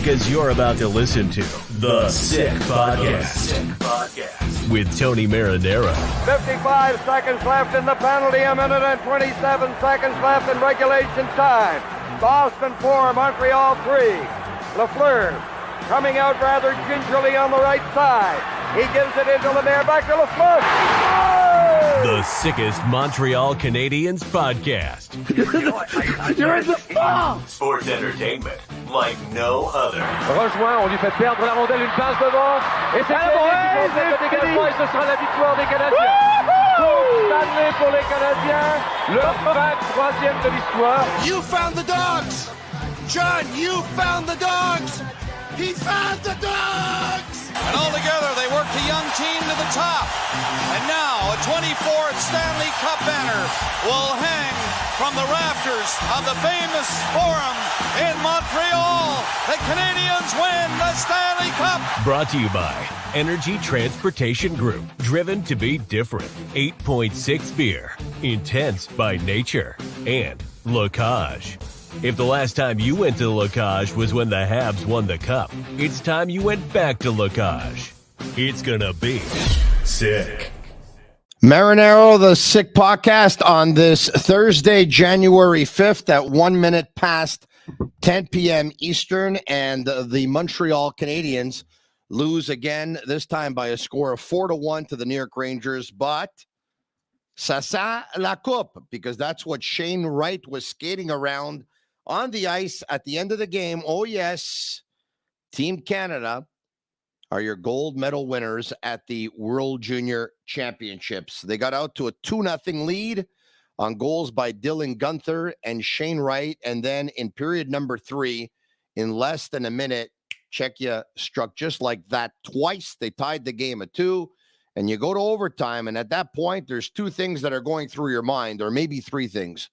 because you're about to listen to The Sick Podcast with Tony Marinaro. 55 seconds left in the penalty, a minute and 27 seconds left in regulation time. Boston 4, Montreal 3. Lafrenière coming out rather gingerly on the right side. He gives it into Lafrenière, back to Lafrenière. The sickest Montreal Canadiens podcast. You're in the spot! Sports entertainment like no other. Rejoint, on lui fait perdre la rondelle, une passe devant. Et c'est le dégagement et ce sera la victoire des Canadiens. Coupe Stanley pour les Canadiens, leur 23e de l'histoire. You found the dogs! John, you found the dogs! He found the dogs! And all together, they worked the young team to the top. And now, a 24th Stanley Cup banner will hang from the rafters of the famous Forum in Montreal. The Canadiens win the Stanley Cup. Brought to you by Energy Transportation Group. Driven to be different. 8.6 beer. Intense by nature. And Lacage. If the last time you went to Lacage was when the Habs won the Cup, it's time you went back to Lacage. It's gonna be sick. Marinaro, the Sick Podcast on this Thursday, January 5th at 1 minute past 10 p.m. Eastern, and the Montreal Canadiens lose again, this time by a score of 4-1 to the New York Rangers, but ça sent la coupe, because that's what Shane Wright was skating around on the ice at the end of the game. Oh, yes, Team Canada are your gold medal winners at the World Junior Championships. They got out to a 2-0 lead on goals by Dylan Guenther and Shane Wright. And then in period number 3, in less than a minute, Czechia struck just like that twice. They tied the game at 2. And you go to overtime. And at that point, there's 2 things that are going through your mind, or maybe 3 things.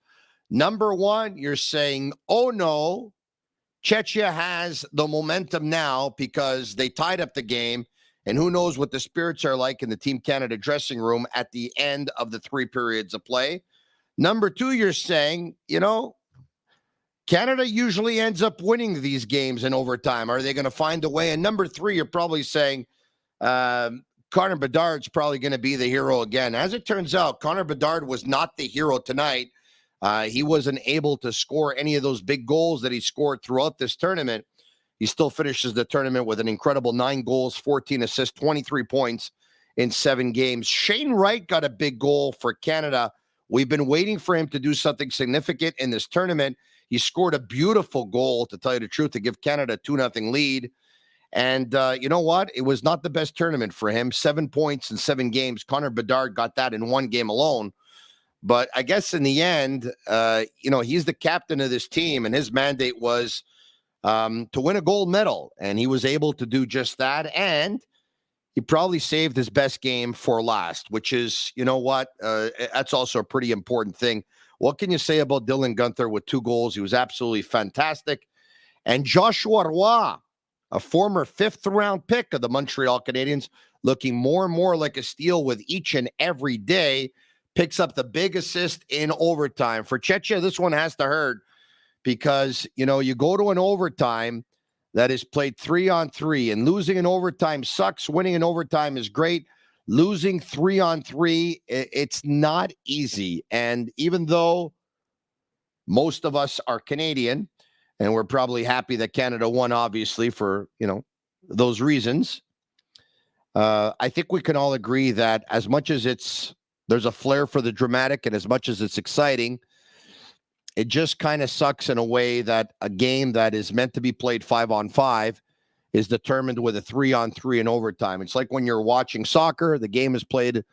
Number 1, you're saying, oh no, Czechia has the momentum now because they tied up the game, and who knows what the spirits are like in the Team Canada dressing room at the end of the 3 periods of play. Number 2, you're saying, Canada usually ends up winning these games in overtime. Are they going to find a way? And number 3, you're probably saying, Connor Bedard's probably going to be the hero again. As it turns out, Connor Bedard was not the hero tonight. He wasn't able to score any of those big goals that he scored throughout this tournament. He still finishes the tournament with an incredible 9 goals, 14 assists, 23 points in 7 games. Shane Wright got a big goal for Canada. We've been waiting for him to do something significant in this tournament. He scored a beautiful goal, to tell you the truth, to give Canada a 2-0 lead. And you know what? It was not the best tournament for him. 7 points in 7 games. Connor Bedard got that in 1 game alone. But I guess in the end, he's the captain of this team, and his mandate was to win a gold medal. And he was able to do just that. And he probably saved his best game for last, which is, that's also a pretty important thing. What can you say about Dylan Guenther with 2 goals? He was absolutely fantastic. And Joshua Roy, a former 5th-round pick of the Montreal Canadiens, looking more and more like a steal with each and every day, picks up the big assist in overtime. For Czechia, this one has to hurt because, you go to an overtime that is played 3-on-3, and losing in overtime sucks. Winning in overtime is great. Losing 3-on-3, it's not easy. And even though most of us are Canadian, and we're probably happy that Canada won, obviously, for, those reasons, I think we can all agree that as much as there's a flair for the dramatic, and as much as it's exciting, it just kind of sucks in a way that a game that is meant to be played 5-on-5 is determined with a 3-on-3 in overtime. It's like when you're watching soccer, the game is played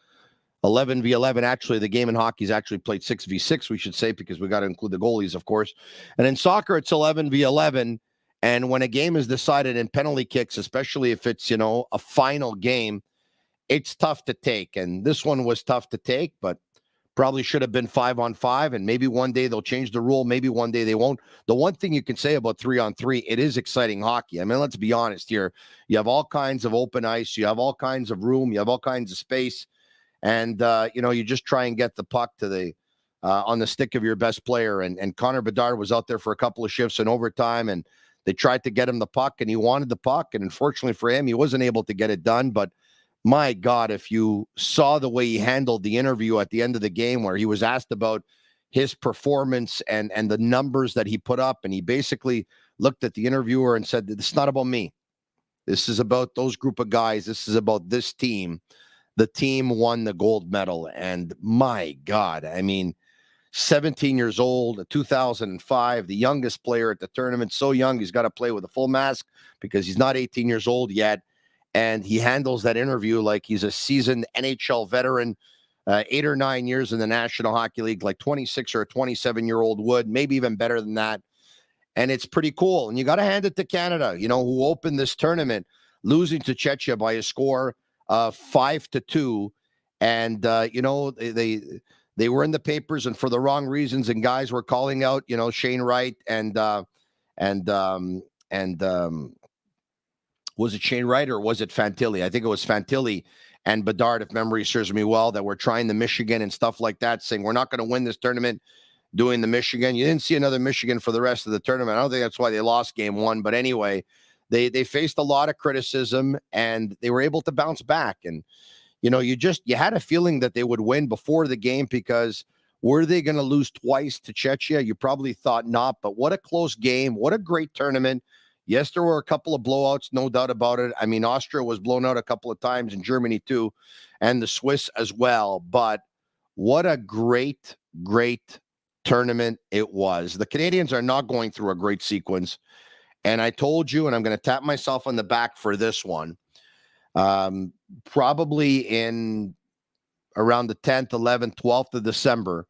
11v11. Actually, the game in hockey is actually played 6v6, we should say, because we got to include the goalies, of course. And in soccer, it's 11v11. And when a game is decided in penalty kicks, especially if it's, a final game, it's tough to take. And this one was tough to take, but probably should have been 5-on-5. And maybe one day they'll change the rule. Maybe one day they won't. The one thing you can say about 3-on-3, it is exciting hockey. I mean, let's be honest here. You have all kinds of open ice. You have all kinds of room. You have all kinds of space. And, you just try and get the puck to the on the stick of your best player. And Connor Bedard was out there for a couple of shifts in overtime. And They tried to get him the puck, and he wanted the puck. And unfortunately for him, he wasn't able to get it done. But my God, if you saw the way he handled the interview at the end of the game where he was asked about his performance and the numbers that he put up, and he basically looked at the interviewer and said, "This is not about me. This is about those group of guys. This is about this team." The team won the gold medal. And my God, I mean, 17 years old, 2005, the youngest player at the tournament, so young, he's got to play with a full mask because he's not 18 years old yet. And he handles that interview like he's a seasoned NHL veteran, 8 or 9 years in the National Hockey League, like 26 or a 27-year-old would, maybe even better than that. And it's pretty cool. And you got to hand it to Canada, who opened this tournament, losing to Czechia by a score of 5-2. And, they were in the papers and for the wrong reasons, and guys were calling out, Shane Wright and was it Shane Wright or was it Fantilli? I think it was Fantilli and Bedard, if memory serves me well, that were trying the Michigan and stuff like that, saying we're not going to win this tournament doing the Michigan. You didn't see another Michigan for the rest of the tournament. I don't think that's why they lost game one. But anyway, they faced a lot of criticism and they were able to bounce back. And you had a feeling that they would win before the game because were they going to lose twice to Czechia? You probably thought not, but what a close game. What a great tournament. Yes, there were a couple of blowouts, no doubt about it. I mean, Austria was blown out a couple of times and Germany too, and the Swiss as well. But what a great, great tournament it was. The Canadiens are not going through a great sequence. And I told you, and I'm going to tap myself on the back for this one. Probably in around the 10th, 11th, 12th of December.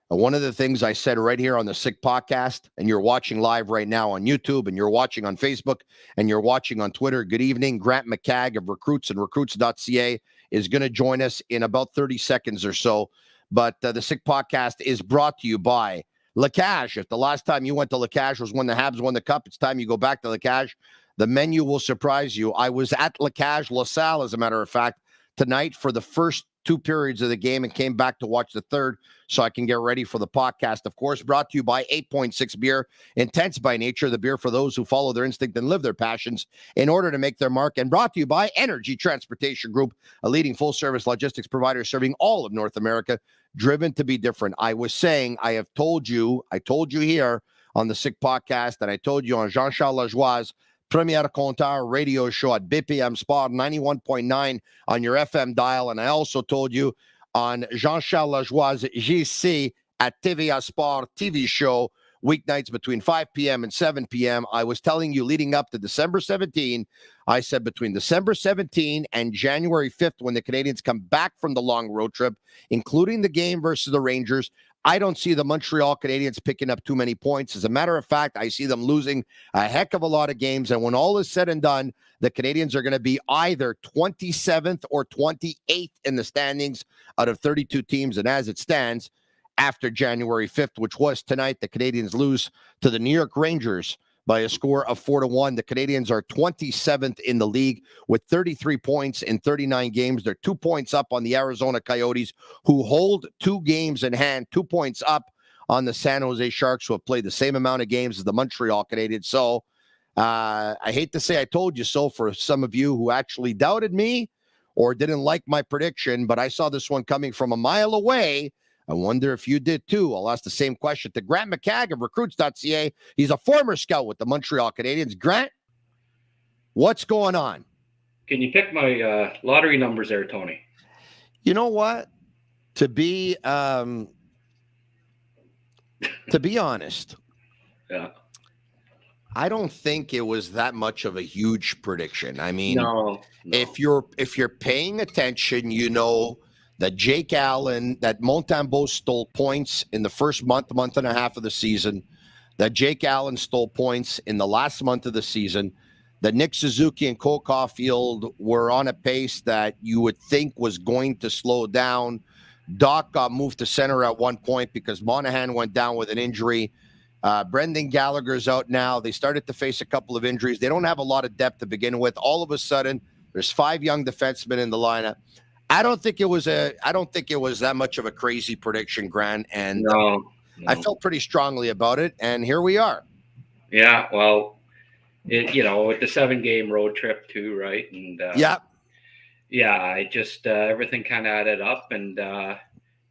One of the things I said right here on the Sick Podcast, and you're watching live right now on YouTube, and you're watching on Facebook, and you're watching on Twitter. Good evening. Grant McCagg of Recruits and recruits.ca is going to join us in about 30 seconds or so. But the Sick Podcast is brought to you by Lacage. If the last time you went to Lacage was when the Habs won the Cup, it's time you go back to Lacage. The menu will surprise you. I was at Lacage LaSalle, as a matter of fact, tonight for the first 2 periods of the game and came back to watch the third so I can get ready for the podcast. Of course, brought to you by 8.6 Beer, intense by nature, the beer for those who follow their instinct and live their passions in order to make their mark. And brought to you by Energy Transportation Group, a leading full-service logistics provider serving all of North America, driven to be different. I was saying, I told you here on the Sick Podcast, and I told you on Jean-Charles Lajoie's Premier Compteur radio show at BPM Sport 91.9 on your FM dial. And I also told you on Jean-Charles Lajoie's JC at TVA Sport TV show, weeknights between 5 p.m. and 7 p.m. I was telling you leading up to December 17, I said between December 17 and January 5th, when the Canadiens come back from the long road trip, including the game versus the Rangers, I don't see the Montreal Canadiens picking up too many points. As a matter of fact, I see them losing a heck of a lot of games. And when all is said and done, the Canadiens are going to be either 27th or 28th in the standings out of 32 teams. And as it stands, after January 5th, which was tonight, the Canadiens lose to the New York Rangers by a score of 4-1. The Canadiens are 27th in the league with 33 points in 39 games. They're 2 points up on the Arizona Coyotes, who hold 2 games in hand, 2 points up on the San Jose Sharks, who have played the same amount of games as the Montreal Canadiens. So I hate to say I told you so for some of you who actually doubted me or didn't like my prediction, but I saw this one coming from a mile away. I wonder if you did too. I'll ask the same question to Grant McCagg of recruits.ca. He's a former scout with the Montreal Canadiens. Grant, what's going on? Can you pick my lottery numbers there, Tony? You know what? To be honest, yeah, I don't think it was that much of a huge prediction. I mean, no. If you're paying attention, you know that Jake Allen, that Montembeault stole points in the first month and a half of the season, that Jake Allen stole points in the last month of the season, that Nick Suzuki and Cole Caulfield were on a pace that you would think was going to slow down. Dach got moved to center at one point because Monahan went down with an injury. Brendan Gallagher's out now. They started to face a couple of injuries. They don't have a lot of depth to begin with. All of a sudden, there's 5 young defensemen in the lineup. I don't think it was that much of a crazy prediction, Grant, and no. I felt pretty strongly about it, and here we are. Yeah, well, with the 7-game road trip too, right? And yeah, I just everything kind of added up, and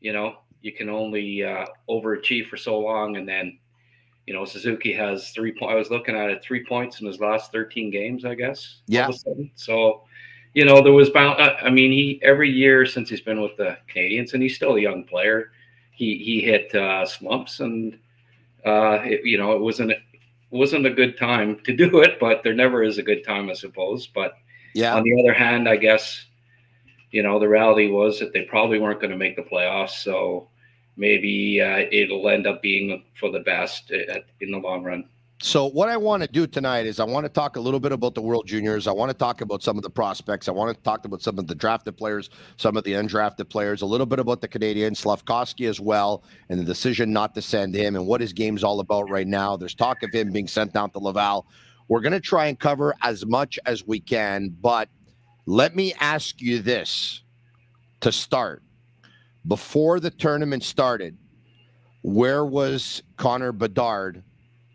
you can only overachieve for so long, and then Suzuki has 3 points. I was looking at it, 3 points in his last 13 games, I guess. Yeah. All of a sudden. So, there was bound. He every year since he's been with the Canadiens, and he's still a young player, he hit slumps, and it wasn't a good time to do it, but there never is a good time, I suppose. But on the other hand, I guess, the reality was that they probably weren't going to make the playoffs. So maybe it'll end up being for the best in the long run. So what I want to do tonight is I want to talk a little bit about the World Juniors. I want to talk about some of the prospects. I want to talk about some of the drafted players, some of the undrafted players, a little bit about the Canadiens, Slafkovsky as well, and the decision not to send him and what his game's all about right now. There's talk of him being sent down to Laval. We're going to try and cover as much as we can, but let me ask you this to start. Before the tournament started, where was Connor Bedard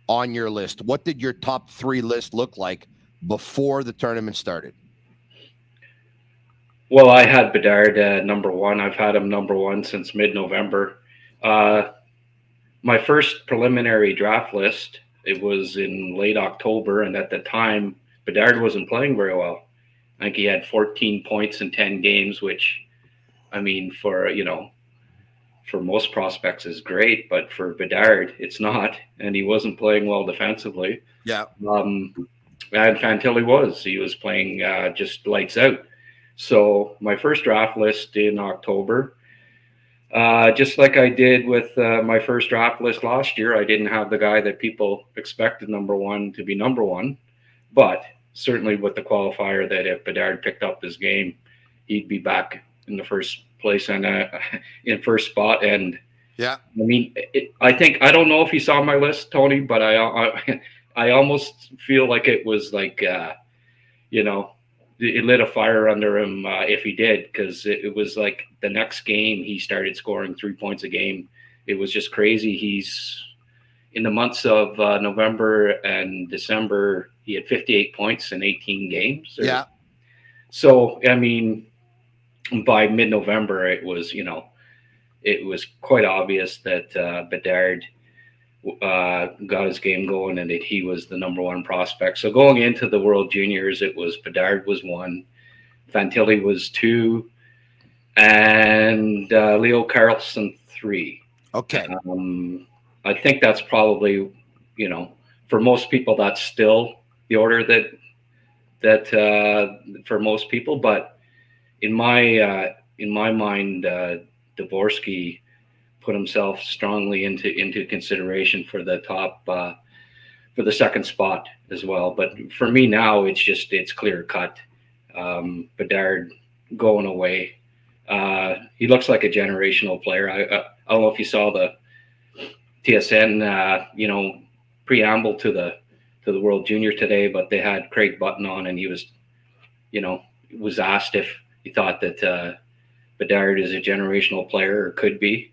on your list? What did your top 3 list look like before the tournament started? Well, I had Bedard number 1. I've had him number 1 since mid-November. My first preliminary draft list, it was in late October, and at the time, Bedard wasn't playing very well. I think he had 14 points in 10 games, which, for most prospects is great, but for Bedard, it's not. And he wasn't playing well defensively. Yeah. And Fantilli was. He was playing just lights out. So my first draft list in October, just like I did with my first draft list last year, I didn't have the guy that people expected number 1 to be number 1. But certainly with the qualifier that if Bedard picked up his game, he'd be back in the first place and in first spot. And I don't know if you saw my list, Tony, but I almost feel like it was like it lit a fire under him if he did, because it was like the next game he started scoring 3 points a game. It was just crazy. He's in the months of November and December, he had 58 points in 18 games. So by mid-November, it was quite obvious that Bedard got his game going and that he was the number 1 prospect. So going into the World Juniors, it was Bedard was 1, Fantilli was 2, and Leo Carlson 3. Okay. I think that's probably, for most people, that's still the order that for most people, but in my mind, Dvorsky put himself strongly into consideration for the top for the second spot as well. But for me now, it's clear cut. Bedard going away. He looks like a generational player. I don't know if you saw the TSN preamble to the World Junior today, but they had Craig Button on, and he was asked if he thought that Bedard is a generational player or could be.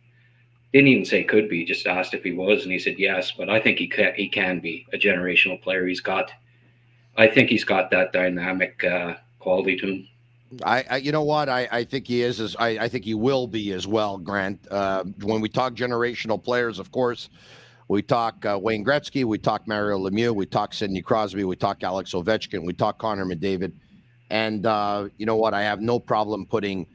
Didn't even say could be, just asked if he was, and he said yes. But I think he can be a generational player. I think he's got that dynamic quality to him. You know what? I think he is. I think he will be as well, Grant. When we talk generational players, of course, we talk Wayne Gretzky, we talk Mario Lemieux, we talk Sidney Crosby, we talk Alex Ovechkin, we talk Connor McDavid. And you know what? I have no problem putting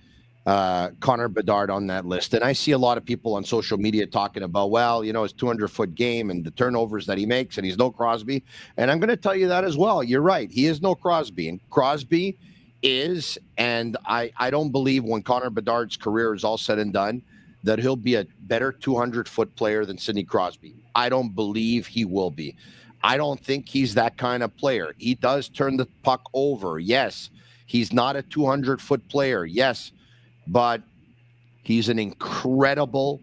Connor Bedard on that list. And I see a lot of people on social media talking about, his 200-foot game and the turnovers that he makes, and he's no Crosby. And I'm going to tell you that as well. You're right. He is no Crosby. And Crosby is, and I don't believe when Connor Bedard's career is all said and done, that he'll be a better 200-foot player than Sidney Crosby. I don't believe he will be. I don't think he's that kind of player. He does turn the puck over. Yes. He's not a 200-foot player. Yes. But he's an incredible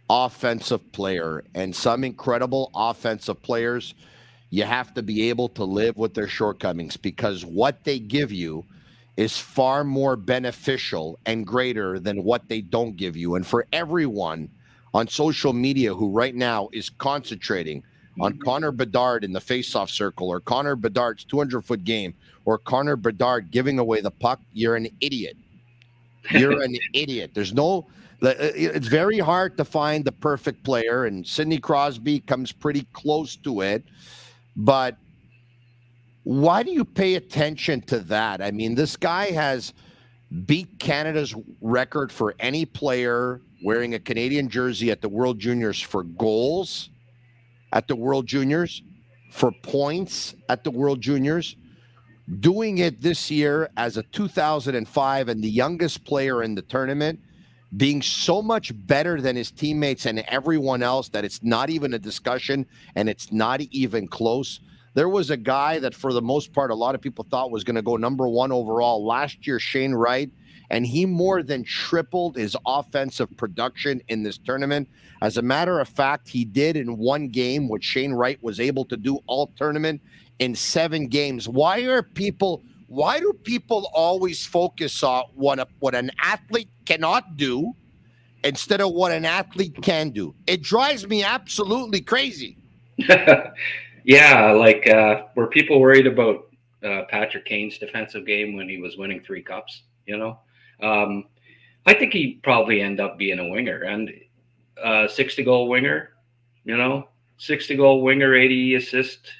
offensive player. And some incredible offensive players, you have to be able to live with their shortcomings, because what they give you is far more beneficial and greater than what they don't give you. And for everyone on social media who right now is concentrating on Connor Bedard in the faceoff circle, or Connor Bedard's 200-foot game, or Connor Bedard giving away the puck, you're an idiot. You're an idiot. It's very hard to find the perfect player, and Sidney Crosby comes pretty close to it. But why do you pay attention to that? I mean, this guy has beat Canada's record for any player wearing a Canadian jersey at the World Juniors for goals at the World Juniors, for points at the World Juniors, doing it this year as a 2005 and the youngest player in the tournament, being so much better than his teammates and everyone else that it's not even a discussion and it's not even close. There was a guy that, for the most part, a lot of people thought was going to go number 1 overall last year, Shane Wright, and he more than tripled his offensive production in this tournament. As a matter of fact, he did in one game what Shane Wright was able to do all tournament in 7 games. Why do people always focus on what an athlete cannot do instead of what an athlete can do? It drives me absolutely crazy. Yeah, like were people worried about Patrick Kane's defensive game when he was winning 3 cups? You know, I think he probably end up being a winger, and 60-goal winger. You know, 60-goal winger, 80 assist.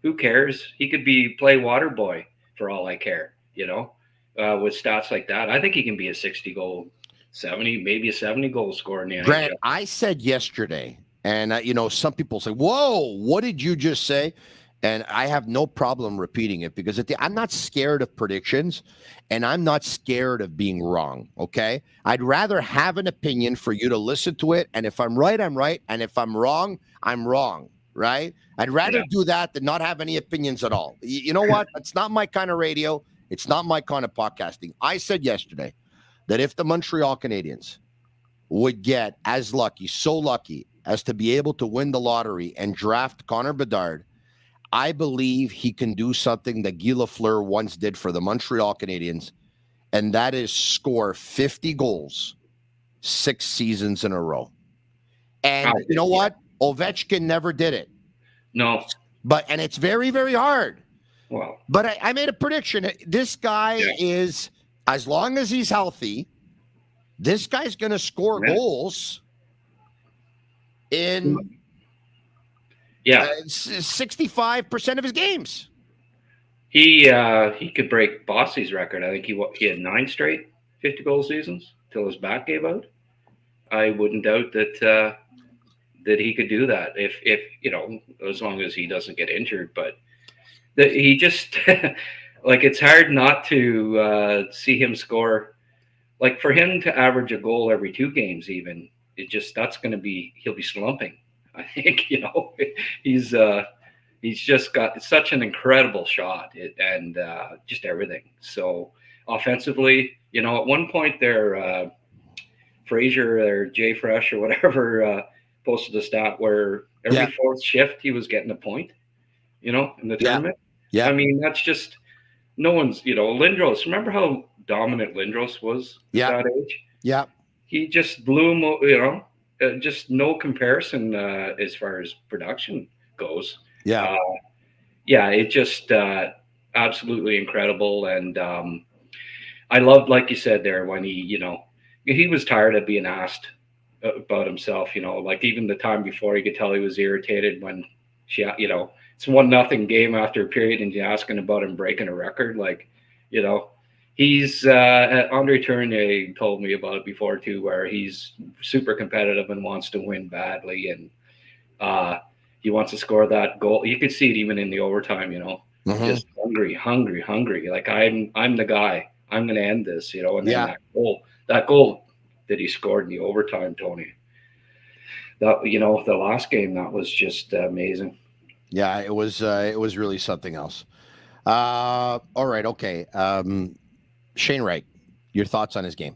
Who cares? He could play water boy for all I care. You know, with stats like that, I think he can be a 60-goal, 70, maybe a 70-goal scorer in the NHL. Grant, I said yesterday. And, some people say, whoa, what did you just say? And I have no problem repeating it, because I'm not scared of predictions, and I'm not scared of being wrong, okay? I'd rather have an opinion for you to listen to it, and if I'm right, I'm right, and if I'm wrong, I'm wrong, right? I'd rather do that than not have any opinions at all. You know what? It's not my kind of radio. It's not my kind of podcasting. I said yesterday that if the Montreal Canadiens would get so lucky, as to be able to win the lottery and draft Connor Bedard, I believe he can do something that Guy Lafleur once did for the Montreal Canadiens, and that is score 50 goals 6 seasons in a row. And you know what? Ovechkin never did it. No. And it's very, very hard. Well, but I made a prediction. This guy is, as long as he's healthy, this guy's going to score goals in 65% of his games. He could break Bossy's record. I think he had 9 straight 50-goal seasons till his back gave out. I wouldn't doubt that he could do that if as long as he doesn't get injured. But he just like, it's hard not to see him score. Like, for him to average a goal every 2 games, even. He'll be slumping. I think, he's just got such an incredible shot and just everything. So offensively, at one point there, Fraser or Jay Fresh or whatever posted a stat where every 4th shift he was getting a point, in the tournament. Yeah. I mean, that's just, no one's, Lindros, remember how dominant Lindros was at that age? Yeah. He just blew him, just no comparison as far as production goes. Yeah. It just absolutely incredible. And I loved, like you said there, when he was tired of being asked about himself, like even the time before, you could tell he was irritated when it's 1-0 game after a period and you're asking about him breaking a record. Like, he's Andre Tournier told me about it before too, where he's super competitive and wants to win badly, and he wants to score that goal. You could see it even in the overtime, just hungry. Like, I'm the guy. I'm going to end this, And then that goal that he scored in the overtime, Tony. That the last game, that was just amazing. Yeah, it was really something else. All right, okay. Shane Wright, your thoughts on his game?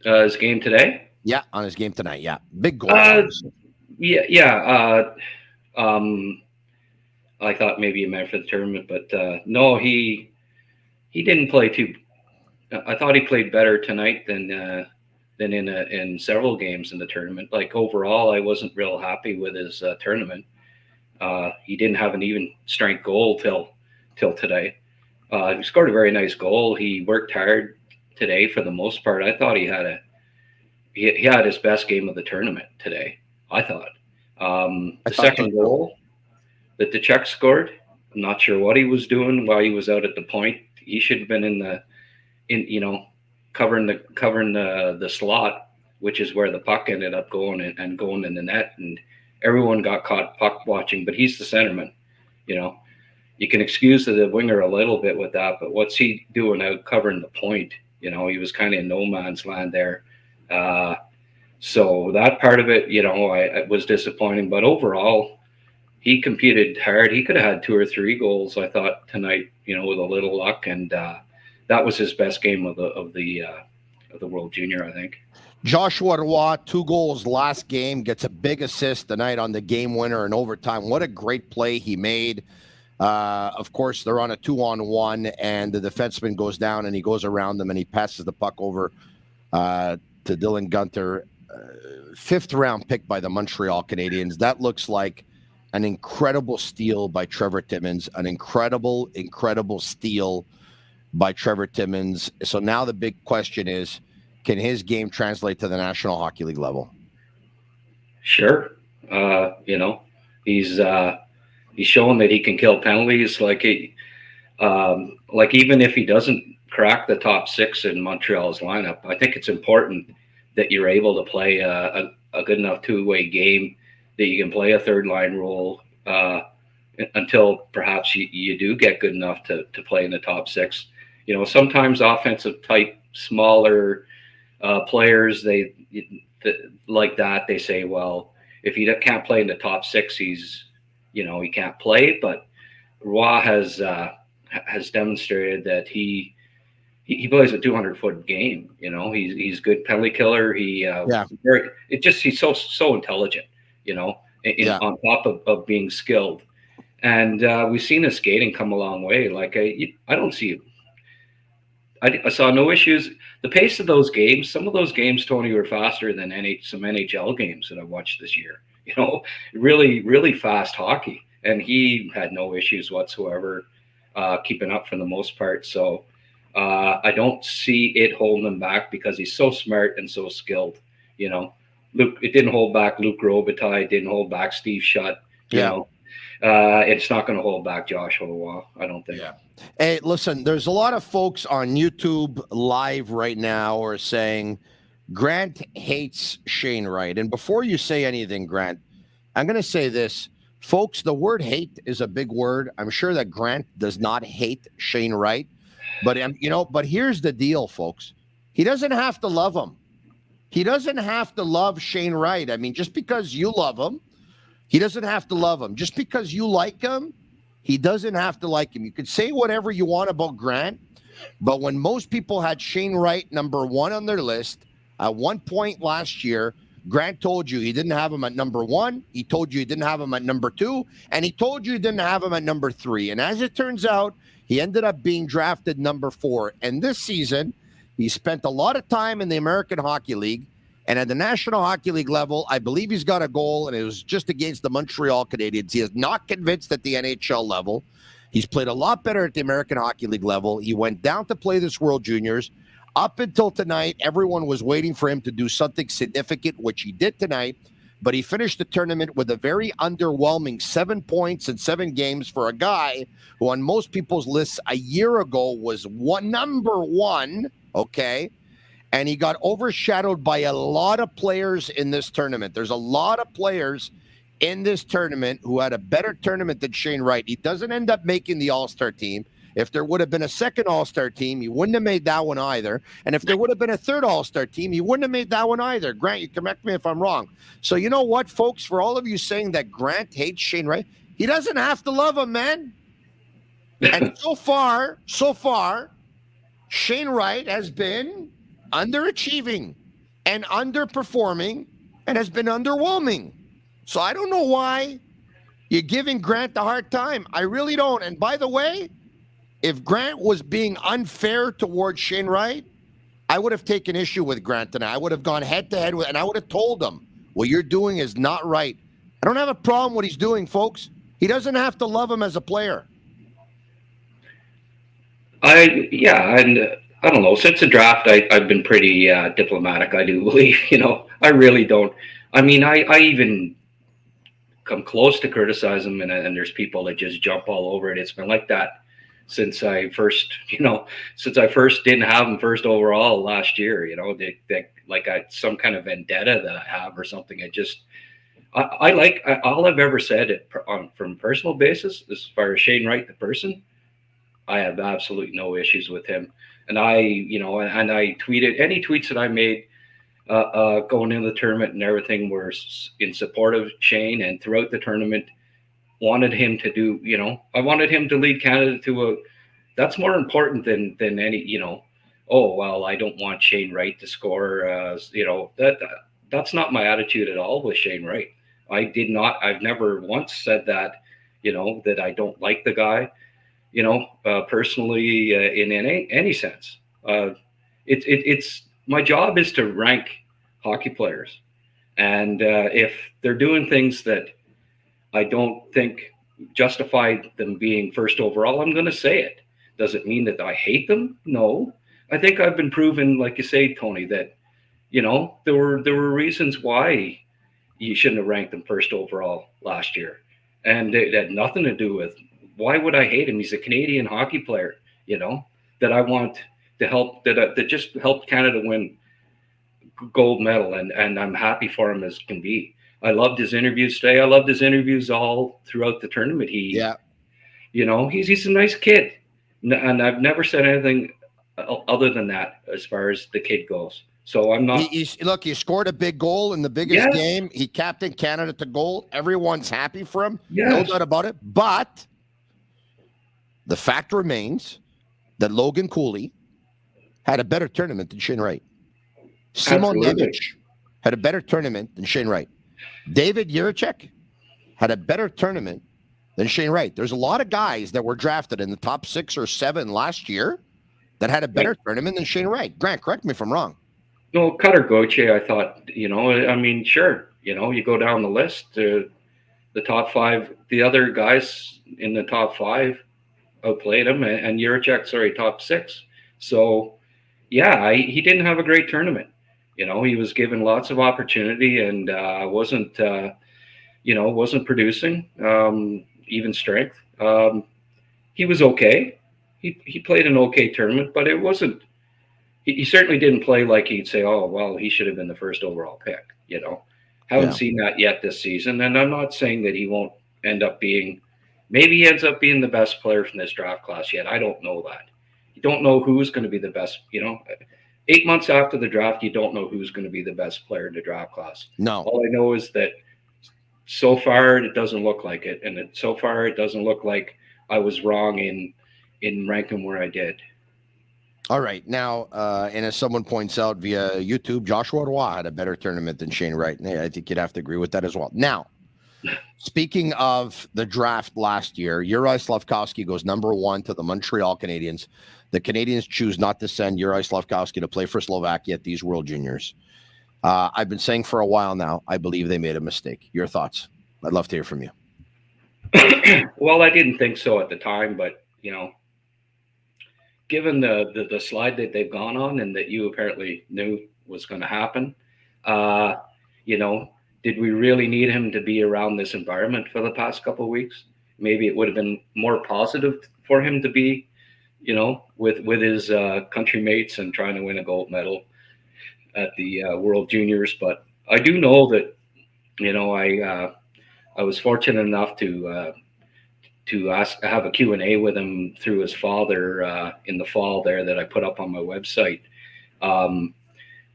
His game today? Yeah, on his game tonight. Yeah, big goal. I thought maybe he meant for the tournament, but no, he didn't play too. I thought he played better tonight than than in several games in the tournament. Like overall, I wasn't real happy with his tournament. He didn't have an even strength goal till today. He scored a very nice goal. He worked hard today for the most part. I thought he had his best game of the tournament today. I thought. The second goal that the Czech scored, I'm not sure what he was doing while he was out at the point. He should have been covering the slot, which is where the puck ended up going and going in the net, and everyone got caught puck watching. But he's the centerman, You can excuse the winger a little bit with that, but what's he doing out covering the point? He was kind of in no man's land there. So that part of it, I was disappointing. But overall, he competed hard. He could have had 2 or 3 goals, I thought, tonight, with a little luck. And that was his best game of the World Junior, I think. Joshua Roy, 2 goals last game, gets a big assist tonight on the game winner in overtime. What a great play he made. Of course, they're on a 2-on-1, and the defenseman goes down, and he goes around them, and he passes the puck over to Dylan Guenther. 5th-round pick by the Montreal Canadiens. That looks like an incredible steal by Trevor Timmins, an incredible steal by Trevor Timmins. So now the big question is, can his game translate to the National Hockey League level? Sure. He's showing that he can kill penalties. Like even if he doesn't crack the top 6 in Montreal's lineup, I think it's important that you're able to play a good enough 2-way game, that you can play a third line role until perhaps you do get good enough to play in the top 6. Sometimes offensive type, smaller players, like that, they say, well, if he can't play in the top 6, he can't play. But Roy has demonstrated that he plays a 200-foot game. He's good penalty killer. He's so intelligent. On top of being skilled, and we've seen his skating come a long way. Like I don't see. I saw no issues. The pace of those games, some of those games, Tony, were faster than some NHL games that I've watched this year. Really, really fast hockey, and he had no issues whatsoever keeping up for the most part. So I don't see it holding him back because he's so smart and so skilled. Luke, it didn't hold back Luke Robitaille, didn't hold back Steve Shutt. It's not going to hold back Joshua Roy, I don't think. Yeah. Hey, listen, there's a lot of folks on YouTube live right now who are saying Grant hates Shane Wright. And before you say anything, Grant, I'm going to say this. Folks, the word hate is a big word. I'm sure that Grant does not hate Shane Wright. But, but here's the deal, folks. He doesn't have to love him. He doesn't have to love Shane Wright. I mean, just because you love him, he doesn't have to love him. Just because you like him, he doesn't have to like him. You could say whatever you want about Grant, but when most people had Shane Wright number 1 on their list, at one point last year, Grant told you he didn't have him at number 1. He told you he didn't have him at number 2. And he told you he didn't have him at number 3. And as it turns out, he ended up being drafted number 4. And this season, he spent a lot of time in the American Hockey League. And at the National Hockey League level, I believe he's got a goal, and it was just against the Montreal Canadiens. He is not convinced at the NHL level. He's played a lot better at the American Hockey League level. He went down to play this World Juniors. Up until tonight, everyone was waiting for him to do something significant, which he did tonight. But he finished the tournament with a very underwhelming 7 points in 7 games for a guy who on most people's lists a year ago was number 1, okay? And he got overshadowed by a lot of players in this tournament. There's a lot of players in this tournament who had a better tournament than Shane Wright. He doesn't end up making the All-Star team. If there would have been a second All-Star team, he wouldn't have made that one either. And if there would have been a third All-Star team, he wouldn't have made that one either. Grant, you correct me if I'm wrong. So you know what, folks? For all of you saying that Grant hates Shane Wright, he doesn't have to love him, man. And so far, Shane Wright has been underachieving and underperforming and has been underwhelming. So I don't know why you're giving Grant a hard time. I really don't. And by the way, if Grant was being unfair towards Shane Wright, I would have taken issue with Grant, and I would have gone head to head with, and I would have told him, what you're doing is not right. I don't have a problem what he's doing, folks. He doesn't have to love him as a player. And I don't know. Since the draft, I've been pretty diplomatic. I do believe, I really don't. I mean, I even come close to criticize him, and there's people that just jump all over it. It's been like that since I first didn't have him first overall last year. Some kind of vendetta that I have or something. All I've ever said from a personal basis, as far as Shane Wright, the person, I have absolutely no issues with him. And I tweeted any tweets that I made going into the tournament and everything were in support of Shane, and throughout the tournament wanted him to do, I wanted him to lead Canada to that's more important than any, I don't want Shane Wright to score. That's not my attitude at all with Shane Wright. I've never once said that, that I don't like the guy, personally, in any sense. It's my job is to rank hockey players. And if they're doing things that I don't think justify them being first overall, I'm going to say it. Does it mean that I hate them? No. I think I've been proven, like you say, Tony, that, there were reasons why you shouldn't have ranked him first overall last year. And it had nothing to do with, why would I hate him? He's a Canadian hockey player, that I want to help, that just helped Canada win gold medal. And I'm happy for him as can be. I loved his interviews today. I loved his interviews all throughout the tournament. He's a nice kid. And I've never said anything other than that as far as the kid goes. So I'm not. He scored a big goal in the biggest game. He captained Canada to gold. Everyone's happy for him. Yes. No doubt about it. But the fact remains that Logan Cooley had a better tournament than Shane Wright. Simon Nemec had a better tournament than Shane Wright. David Jiricek had a better tournament than Shane Wright. There's a lot of guys that were drafted in the top 6 or 7 last year that had a better tournament than Shane Wright. Grant, correct me if I'm wrong. No, Cutter Gauthier, I thought, sure. You go down the list, the top 5, the other guys in the top 5 outplayed him, and Jiricek, top 6. So, he didn't have a great tournament. He was given lots of opportunity and wasn't producing, even strength. He was okay. He played an okay tournament, but it wasn't. He certainly didn't play like he'd say, oh, well, he should have been the first overall pick. Haven't seen that yet this season. And I'm not saying that he won't end up being, maybe he ends up being the best player from this draft class yet. I don't know that. You don't know who's going to be the best, 8 months after the draft, you don't know who's going to be the best player in the draft class. No. All I know is that so far it doesn't look like it. And so far it doesn't look like I was wrong in ranking where I did. All right. Now, and as someone points out via YouTube, Joshua Roy had a better tournament than Shane Wright. And I think you'd have to agree with that as well. Now, speaking of the draft last year, Uri Slafkovsky goes number 1 to the Montreal Canadiens. The Canadiens choose not to send Uri Slafkovsky to play for Slovakia at these World Juniors. I've been saying for a while now, I believe they made a mistake. Your thoughts? I'd love to hear from you. Well, I didn't think so at the time, but, given the slide that they've gone on and that you apparently knew was going to happen, did we really need him to be around this environment for the past couple of weeks? Maybe it would have been more positive for him to be, with his country mates and trying to win a gold medal at the World Juniors. But I do know that, I was fortunate enough to have a Q&A with him through his father in the fall there that I put up on my website. And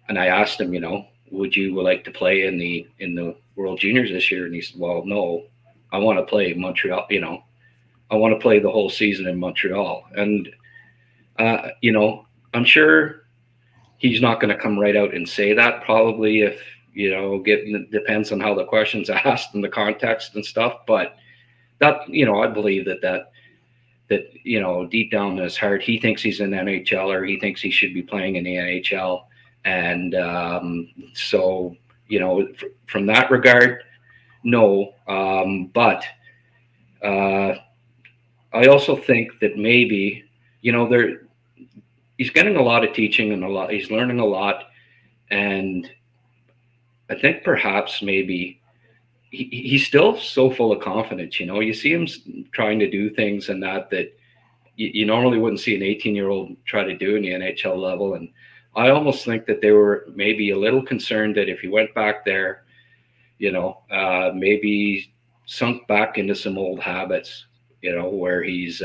I asked him, would you like to play in the World Juniors this year? And he said, well, no, I want to play Montreal, I want to play the whole season in Montreal. And, I'm sure he's not going to come right out and say that, probably, if, depends on how the question's asked and the context and stuff. But that, I believe that that, you know, deep down in his heart, he thinks he's an NHLer. He thinks he should be playing in the NHL. And so, you know, from that regard, no. But I also think that maybe, you know, he's getting a lot of teaching and he's learning a lot. And I think perhaps maybe he's still so full of confidence. You know, you see him trying to do things and that you normally wouldn't see an 18-year-old try to do in the NHL level. And I almost think that they were maybe a little concerned that if he went back there, you know, maybe sunk back into some old habits, you know, where he's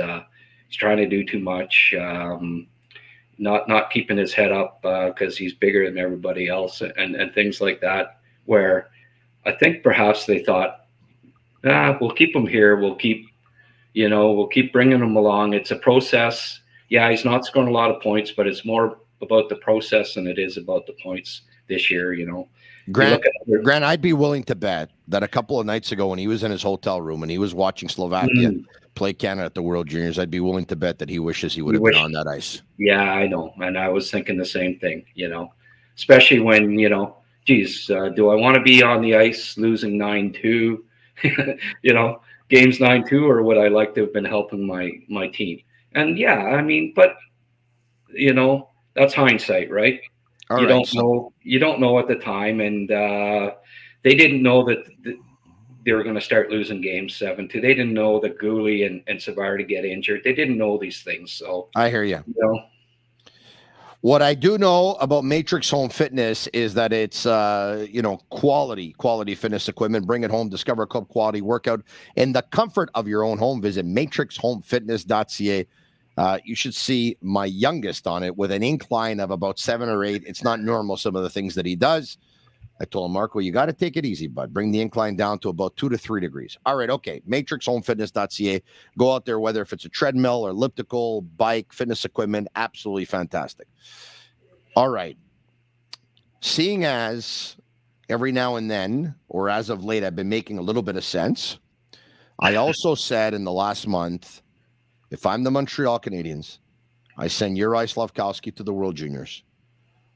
trying to do too much, not keeping his head up because he's bigger than everybody else and things like that, where I think perhaps they thought, we'll keep him here. We'll keep bringing him along. It's a process. Yeah, he's not scoring a lot of points, but it's more about the process than it is about the points this year, you know. Grant, I'd be willing to bet that a couple of nights ago when he was in his hotel room and he was watching Slovakia play Canada at the World Juniors, I'd be willing to bet that he wishes he would have been on that ice. Yeah, I know. And I was thinking the same thing, you know, especially when, you know, geez, do I want to be on the ice losing 9-2, you know, games 9-2, or would I like to have been helping my team? And yeah, I mean, but, you know, that's hindsight, right? You don't know at the time, and they didn't know that they were going to start losing game 7-2. They didn't know that Gooley and Savard get injured. They didn't know these things. So I hear you. You know, what I do know about Matrix Home Fitness is that it's you know, quality fitness equipment. Bring it home. Discover a club quality workout in the comfort of your own home. Visit matrixhomefitness.ca. You should see my youngest on it with an incline of about 7 or 8. It's not normal, some of the things that he does. I told him, Marco, you got to take it easy, bud. Bring the incline down to about 2 to 3 degrees. All right, okay. Matrixhomefitness.ca. Go out there, whether if it's a treadmill or elliptical, bike, fitness equipment, absolutely fantastic. All right. Seeing as every now and then, or as of late, I've been making a little bit of sense, I also said in the last month, if I'm the Montreal Canadiens, I send Uri Slafkovsky to the World Juniors.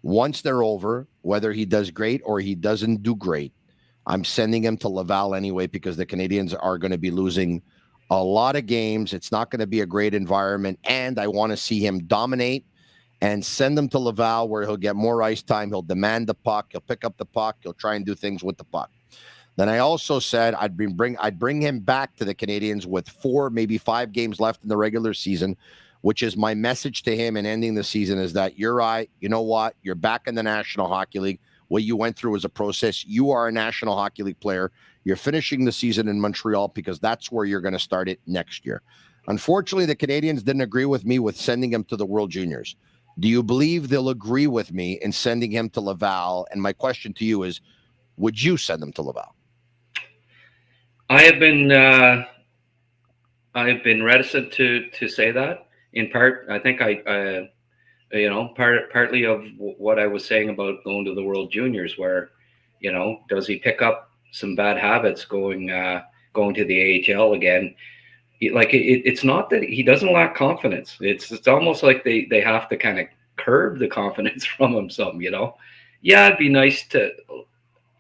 Once they're over, whether he does great or he doesn't do great, I'm sending him to Laval anyway because the Canadiens are going to be losing a lot of games. It's not going to be a great environment, and I want to see him dominate and send him to Laval where he'll get more ice time. He'll demand the puck. He'll pick up the puck. He'll try and do things with the puck. Then I also said I'd bring him back to the Canadiens with 4, maybe 5 games left in the regular season, which is my message to him in ending the season is that Uri, you know what? You're back in the National Hockey League. What you went through was a process. You are a National Hockey League player. You're finishing the season in Montreal because that's where you're going to start it next year. Unfortunately, the Canadiens didn't agree with me with sending him to the World Juniors. Do you believe they'll agree with me in sending him to Laval? And my question to you is, would you send him to Laval? I have been reticent to say that. In part, I think partly of what I was saying about going to the World Juniors, where, you know, does he pick up some bad habits going to the AHL again? It's not that he doesn't lack confidence. It's almost like they have to kind of curb the confidence from him some, you know. Yeah, it'd be nice to,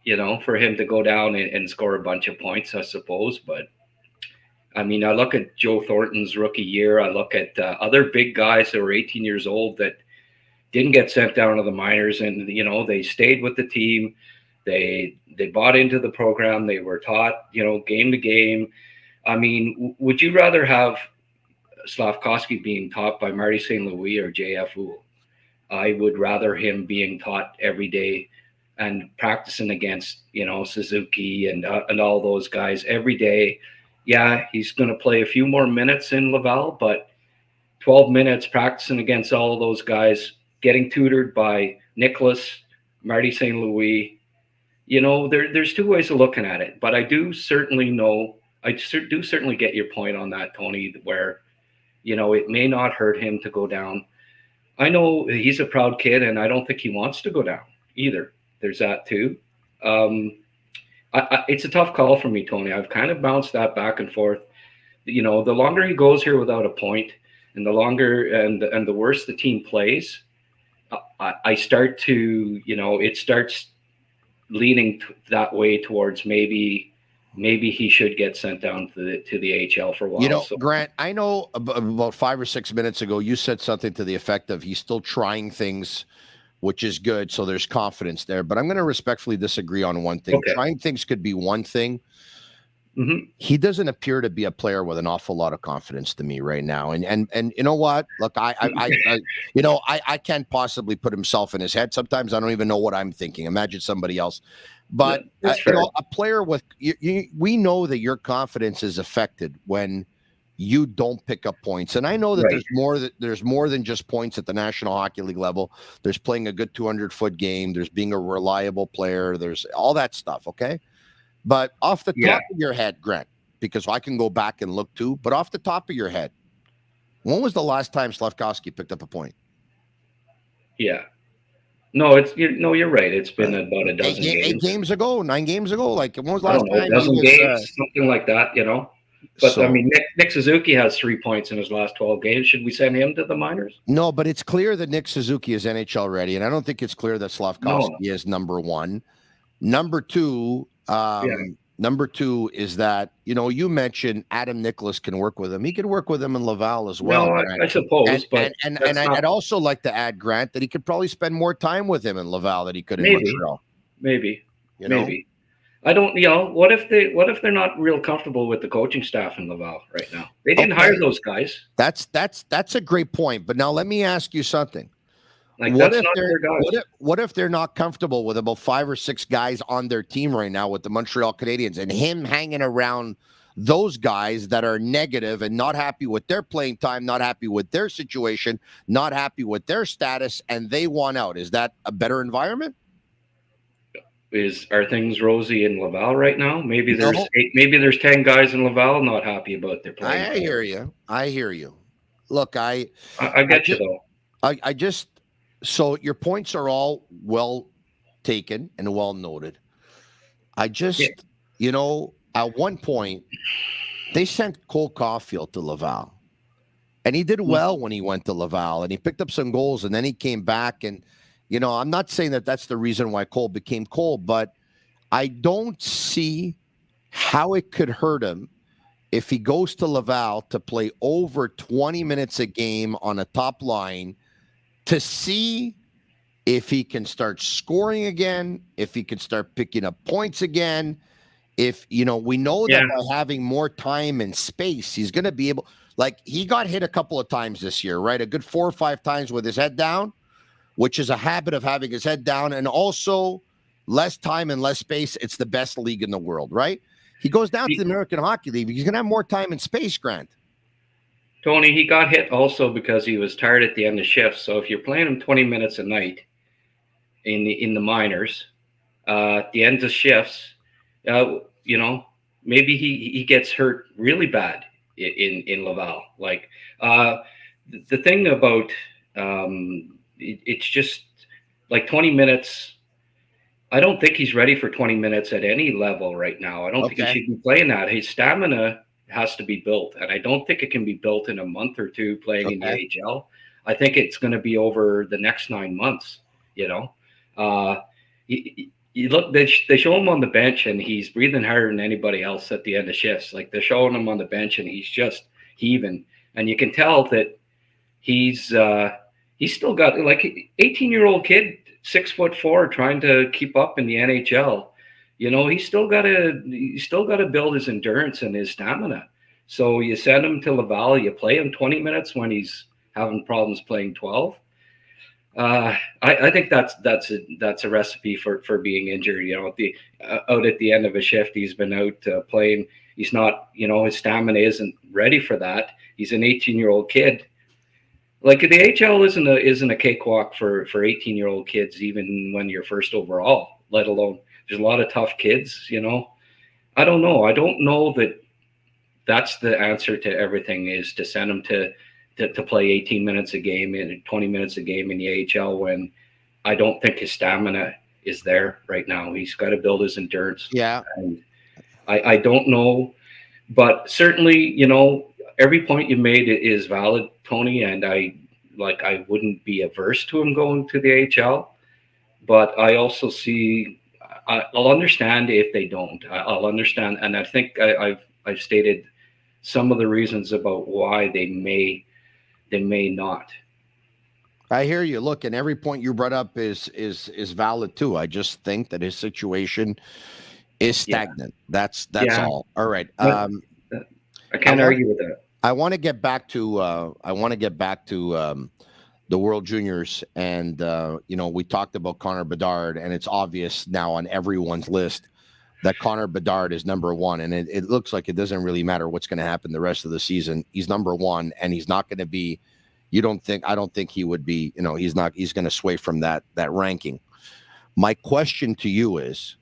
you know, for him to go down and score a bunch of points, I suppose. But I mean, I look at Joe Thornton's rookie year. I look at other big guys that were 18 years old that didn't get sent down to the minors, and, you know, they stayed with the team. They bought into the program. They were taught, you know, game to game. I mean, would you rather have Slafkovsky being taught by Marty St. Louis or J.F. Houle? I would rather him being taught every day and practicing against, you know, Suzuki and all those guys every day. Yeah, he's going to play a few more minutes in Laval, but 12 minutes practicing against all of those guys, getting tutored by Nicholas, Marty St. Louis. You know, there's 2 ways of looking at it, but I do certainly get your point on that, Tony, where, you know, it may not hurt him to go down. I know he's a proud kid, and I don't think he wants to go down either. There's that too. It's a tough call for me, Tony. I've kind of bounced that back and forth the longer he goes here without a point, and the longer and the worse the team plays, I start to, it starts leaning that way towards maybe he should get sent down to the AHL for a while. Grant, I know about 5 or 6 minutes ago, you said something to the effect of he's still trying things, which is good. So there's confidence there, but I'm going to respectfully disagree on one thing. Okay. Trying things could be one thing. Mm-hmm. He doesn't appear to be a player with an awful lot of confidence to me right now. And you know what? Look, I can't possibly put himself in his head. Sometimes I don't even know what I'm thinking. Imagine somebody else. But a player with we know that your confidence is affected when you don't pick up points. And I know that there's more than just points at the National Hockey League level. There's playing a good 200-foot game. There's being a reliable player. There's all that stuff. Okay. But off the top of your head, Grant, because I can go back and look too, but off the top of your head, when was the last time Slafkovsky picked up a point? Yeah. No, you're right. It's been about a dozen games. 8 games ago, 9 games ago. Like, when was the last time? A dozen games, something like that, But, I mean, Nick Suzuki has 3 points in his last 12 games. Should we send him to the minors? No, but it's clear that Nick Suzuki is NHL ready, and I don't think it's clear that Slafkovsky is number one. Number two, is that, you mentioned Adam Nicholas can work with him. He could work with him in Laval as well. No, I suppose. And I'd also like to add, Grant, that he could probably spend more time with him in Laval than he could in Montreal. Maybe. I don't, what if they're not real comfortable with the coaching staff in Laval right now? They didn't hire those guys. That's a great point. But now let me ask you something. Like, what if they're not comfortable with about 5 or 6 guys on their team right now with the Montreal Canadiens, and him hanging around those guys that are negative and not happy with their playing time, not happy with their situation, not happy with their status, and they want out? Is that a better environment? Are things rosy in Laval right now? Maybe there's 10 guys in Laval not happy about their playing. I hear you. Look, I get you though. So your points are all well taken and well noted. At one point, they sent Cole Caulfield to Laval. And he did well when he went to Laval. And he picked up some goals. And then he came back. And, I'm not saying that that's the reason why Cole became Cole. But I don't see how it could hurt him if he goes to Laval to play over 20 minutes a game on a top line, to see if he can start scoring again, if he can start picking up points again. If, we know that by having more time and space, he's going to be able, like, he got hit a couple of times this year, right? A good 4 or 5 times with his head down, which is a habit of having his head down, and also less time and less space. It's the best league in the world, right? He goes down to the American Hockey League. He's going to have more time and space, Grant. Tony, he got hit also because he was tired at the end of shifts. So if you're playing him 20 minutes a night in the minors, at the end of shifts, maybe he gets hurt really bad in Laval. Like, the thing about it's just like 20 minutes. I don't think he's ready for 20 minutes at any level right now. I don't think he should be playing that. His stamina has to be built, and I don't think it can be built in a month or two playing in the AHL. I think it's going to be over the next 9 months. You look, they show him on the bench, and he's breathing harder than anybody else at the end of shifts. Like, they're showing him on the bench, and he's just heaving, and you can tell that he's still got, like, 18-year-old kid, 6'4", trying to keep up in the NHL. He's still got to build his endurance and his stamina. So you send him to Laval, you play him 20 minutes when he's having problems playing 12. I think that's a recipe for being injured. Out at the end of a shift, he's been out playing. He's not, his stamina isn't ready for that. He's an 18-year-old kid. Like, the AHL isn't a cakewalk for 18-year-old kids, even when you're first overall, let alone. There's a lot of tough kids, I don't know. I don't know that that's the answer to everything, is to send them to play 18 minutes a game and 20 minutes a game in the AHL, when I don't think his stamina is there right now. He's got to build his endurance. Yeah. And I don't know. But certainly, every point you made is valid, Tony, and I wouldn't be averse to him going to the AHL. But I also see, I'll understand if they don't. I'll understand, and I think I've stated some of the reasons about why they may not. I hear you. Look, and every point you brought up is valid too. I just think that his situation is stagnant. That's all. All right. I can't argue with that. I want to get back to the World Juniors, and we talked about Connor Bedard, and it's obvious now on everyone's list that Connor Bedard is number one, and it looks like it doesn't really matter what's going to happen the rest of the season. He's number one, and he's not going to be. I don't think he would be. He's not. He's going to sway from that ranking. My question to you is,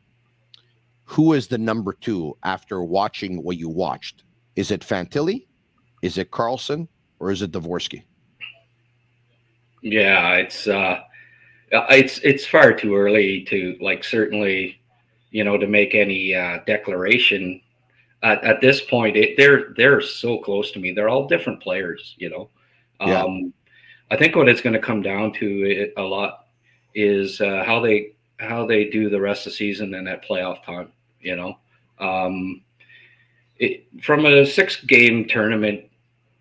who is the number two after watching what you watched? Is it Fantilli? Is it Carlson? Or is it Dvorsky? Yeah, it's far too early to certainly, to make any declaration. At this point, they're so close to me. They're all different players, Yeah. I think what it's going to come down to a lot is how they do the rest of the season and at playoff time. From a 6-game tournament,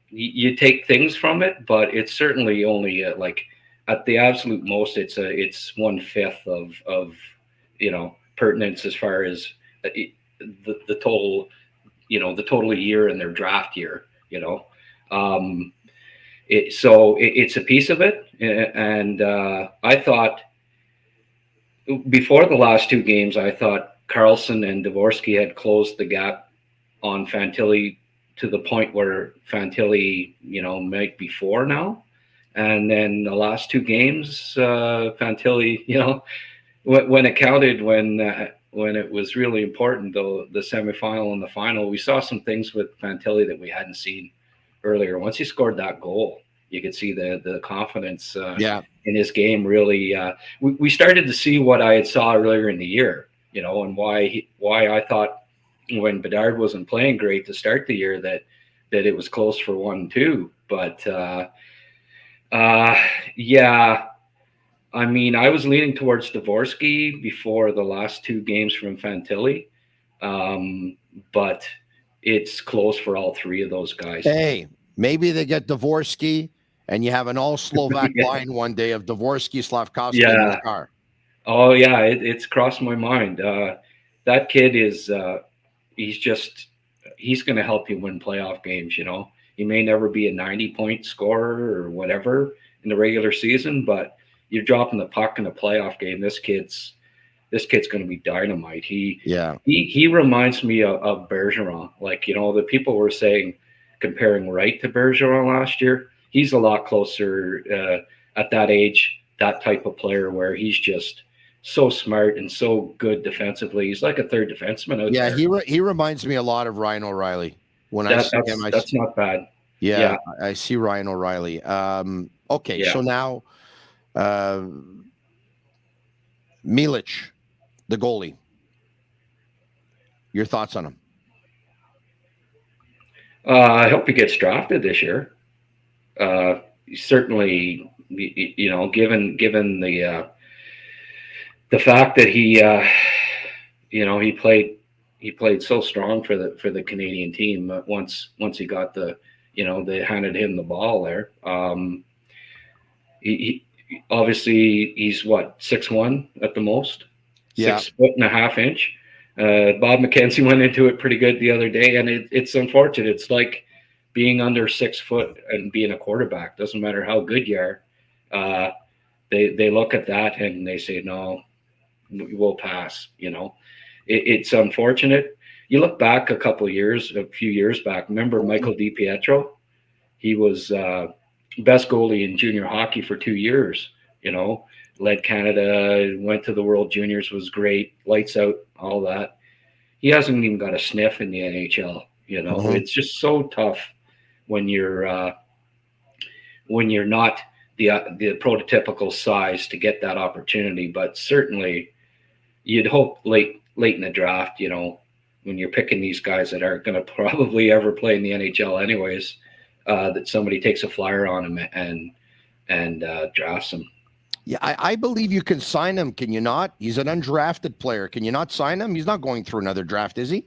you take things from it, but it's certainly only at the absolute most, it's 1/5 of pertinence as far as the total, the total year and their draft year. It's a piece of it, and I thought before the last 2 games, I thought Carlson and Dvorsky had closed the gap on Fantilli to the point where Fantilli, might be 4 now. And then the last 2 games, Fantilli, when it counted, when it was really important, though, the semifinal and the final, we saw some things with Fantilli that we hadn't seen earlier. Once he scored that goal, you could see the confidence in his game. Really, we started to see what I had saw earlier in the year, and why I thought when Bedard wasn't playing great to start the year that it was close for 1-2. But I mean, I was leaning towards Dvorsky before the last 2 games from Fantilli, but it's close for all 3 of those guys. Hey, maybe they get Dvorsky, and you have an all-Slovak line one day of Dvorsky, Slafkovsky, and Bedard. Oh yeah, it's crossed my mind. That kid is he's going to help you win playoff games. He may never be a 90-point scorer or whatever in the regular season, but you're dropping the puck in a playoff game. This kid's going to be dynamite. He reminds me of Bergeron. The people were saying comparing Wright to Bergeron last year. He's a lot closer at that age, that type of player where he's just so smart and so good defensively. He's like a third defenseman out there. Yeah, he reminds me a lot of Ryan O'Reilly. That's not bad. Yeah, I see Ryan O'Reilly. Okay, so now Milic, the goalie. Your thoughts on him? I hope he gets drafted this year. Certainly, given the fact that he played so strong for the Canadian team. Once he got they handed him the ball there. He obviously he's 6'1" at the most, 6'1.5" inch. Bob McKenzie went into it pretty good the other day, and it's unfortunate. It's like being under 6 foot and being a quarterback. Doesn't matter how good you are. They look at that and they say, no, we'll pass. It's unfortunate. You look back a few years back. Remember Michael DiPietro? He was best goalie in junior hockey for 2 years. Led Canada, went to the World Juniors, was great, lights out, all that. He hasn't even got a sniff in the NHL. It's just so tough when you're not the prototypical size to get that opportunity. But certainly, you'd hope late in the draft, when you're picking these guys that aren't going to probably ever play in the NHL anyways, that somebody takes a flyer on him and drafts him. Yeah, I believe you can sign him. Can you not? He's an undrafted player. Can you not sign him? He's not going through another draft, is he?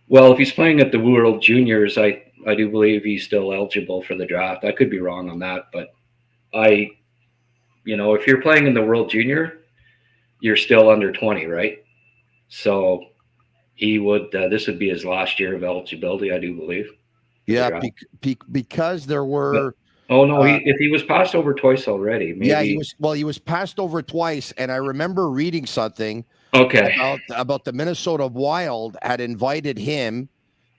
Well, if he's playing at the World Juniors, I do believe he's still eligible for the draft. I could be wrong on that, but if you're playing in the World Junior, you're still under 20, right? So he would. This would be his last year of eligibility, I do believe. Yeah, because there were. Oh no! If he was passed over twice already, maybe. Yeah, he was. Well, he was passed over twice, and I remember reading something. Okay. About the Minnesota Wild had invited him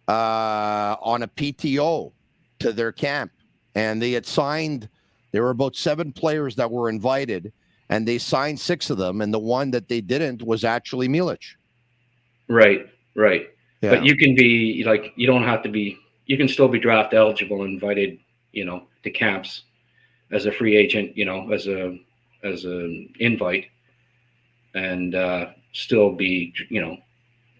on a PTO to their camp, and they had signed. There were about 7 players that were invited, and they signed 6 of them, and the one that they didn't was actually Milic. Right. Yeah. But you can be like, you don't have to be. You can still be draft eligible and invited, to camps as a free agent, as an invite, and still be,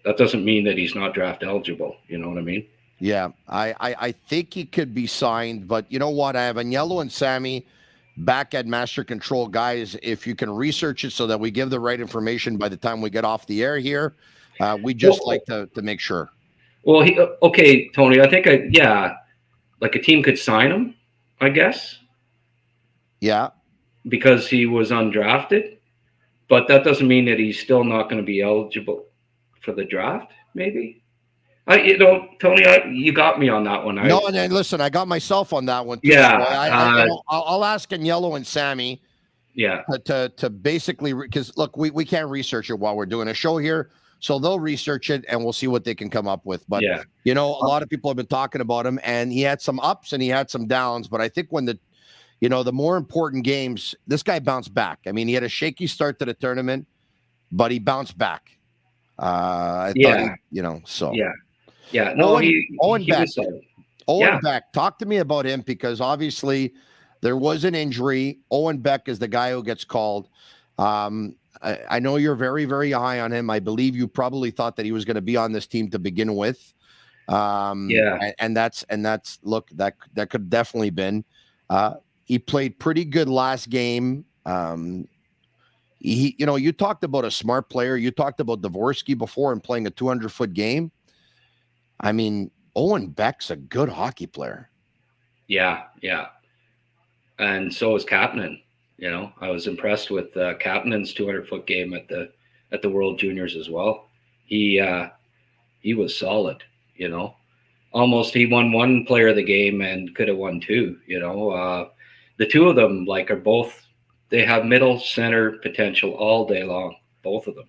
that doesn't mean that he's not draft eligible. You know what I mean? Yeah, I think he could be signed, but you know what? I have Agnello and Sammy back at Master Control. Guys, if you can research it so that we give the right information by the time we get off the air here, we just like to make sure. Well, okay, Tony, I think, like a team could sign him, I guess. Yeah. Because he was undrafted, but that doesn't mean that he's still not going to be eligible for the draft, maybe. Tony, you got me on that one. No, and listen, I got myself on that one too. Yeah. So I'll ask Agnello and Sammy. Yeah. To basically, because look, we can't research it while we're doing a show here. So they'll research it and we'll see what they can come up with. But, a lot of people have been talking about him, and he had some ups and he had some downs. But I think when the more important games, this guy bounced back. I mean, he had a shaky start to the tournament, but he bounced back. So. Yeah. No, Owen Beck. Owen Beck. Talk to me about him, because obviously there was an injury. Owen Beck is the guy who gets called. I know you're very, very high on him. I believe you probably thought that he was going to be on this team to begin with. And that's look, that could definitely been. He played pretty good last game. You talked about a smart player. You talked about Dvorsky before and playing a 200-foot game. I mean, Owen Beck's a good hockey player. Yeah. And so is Kapanen. I was impressed with Kapanen's 200-foot game at the World Juniors as well. He was solid. Almost he won 1 player of the game and could have won 2. The 2 of them they have middle center potential all day long, both of them.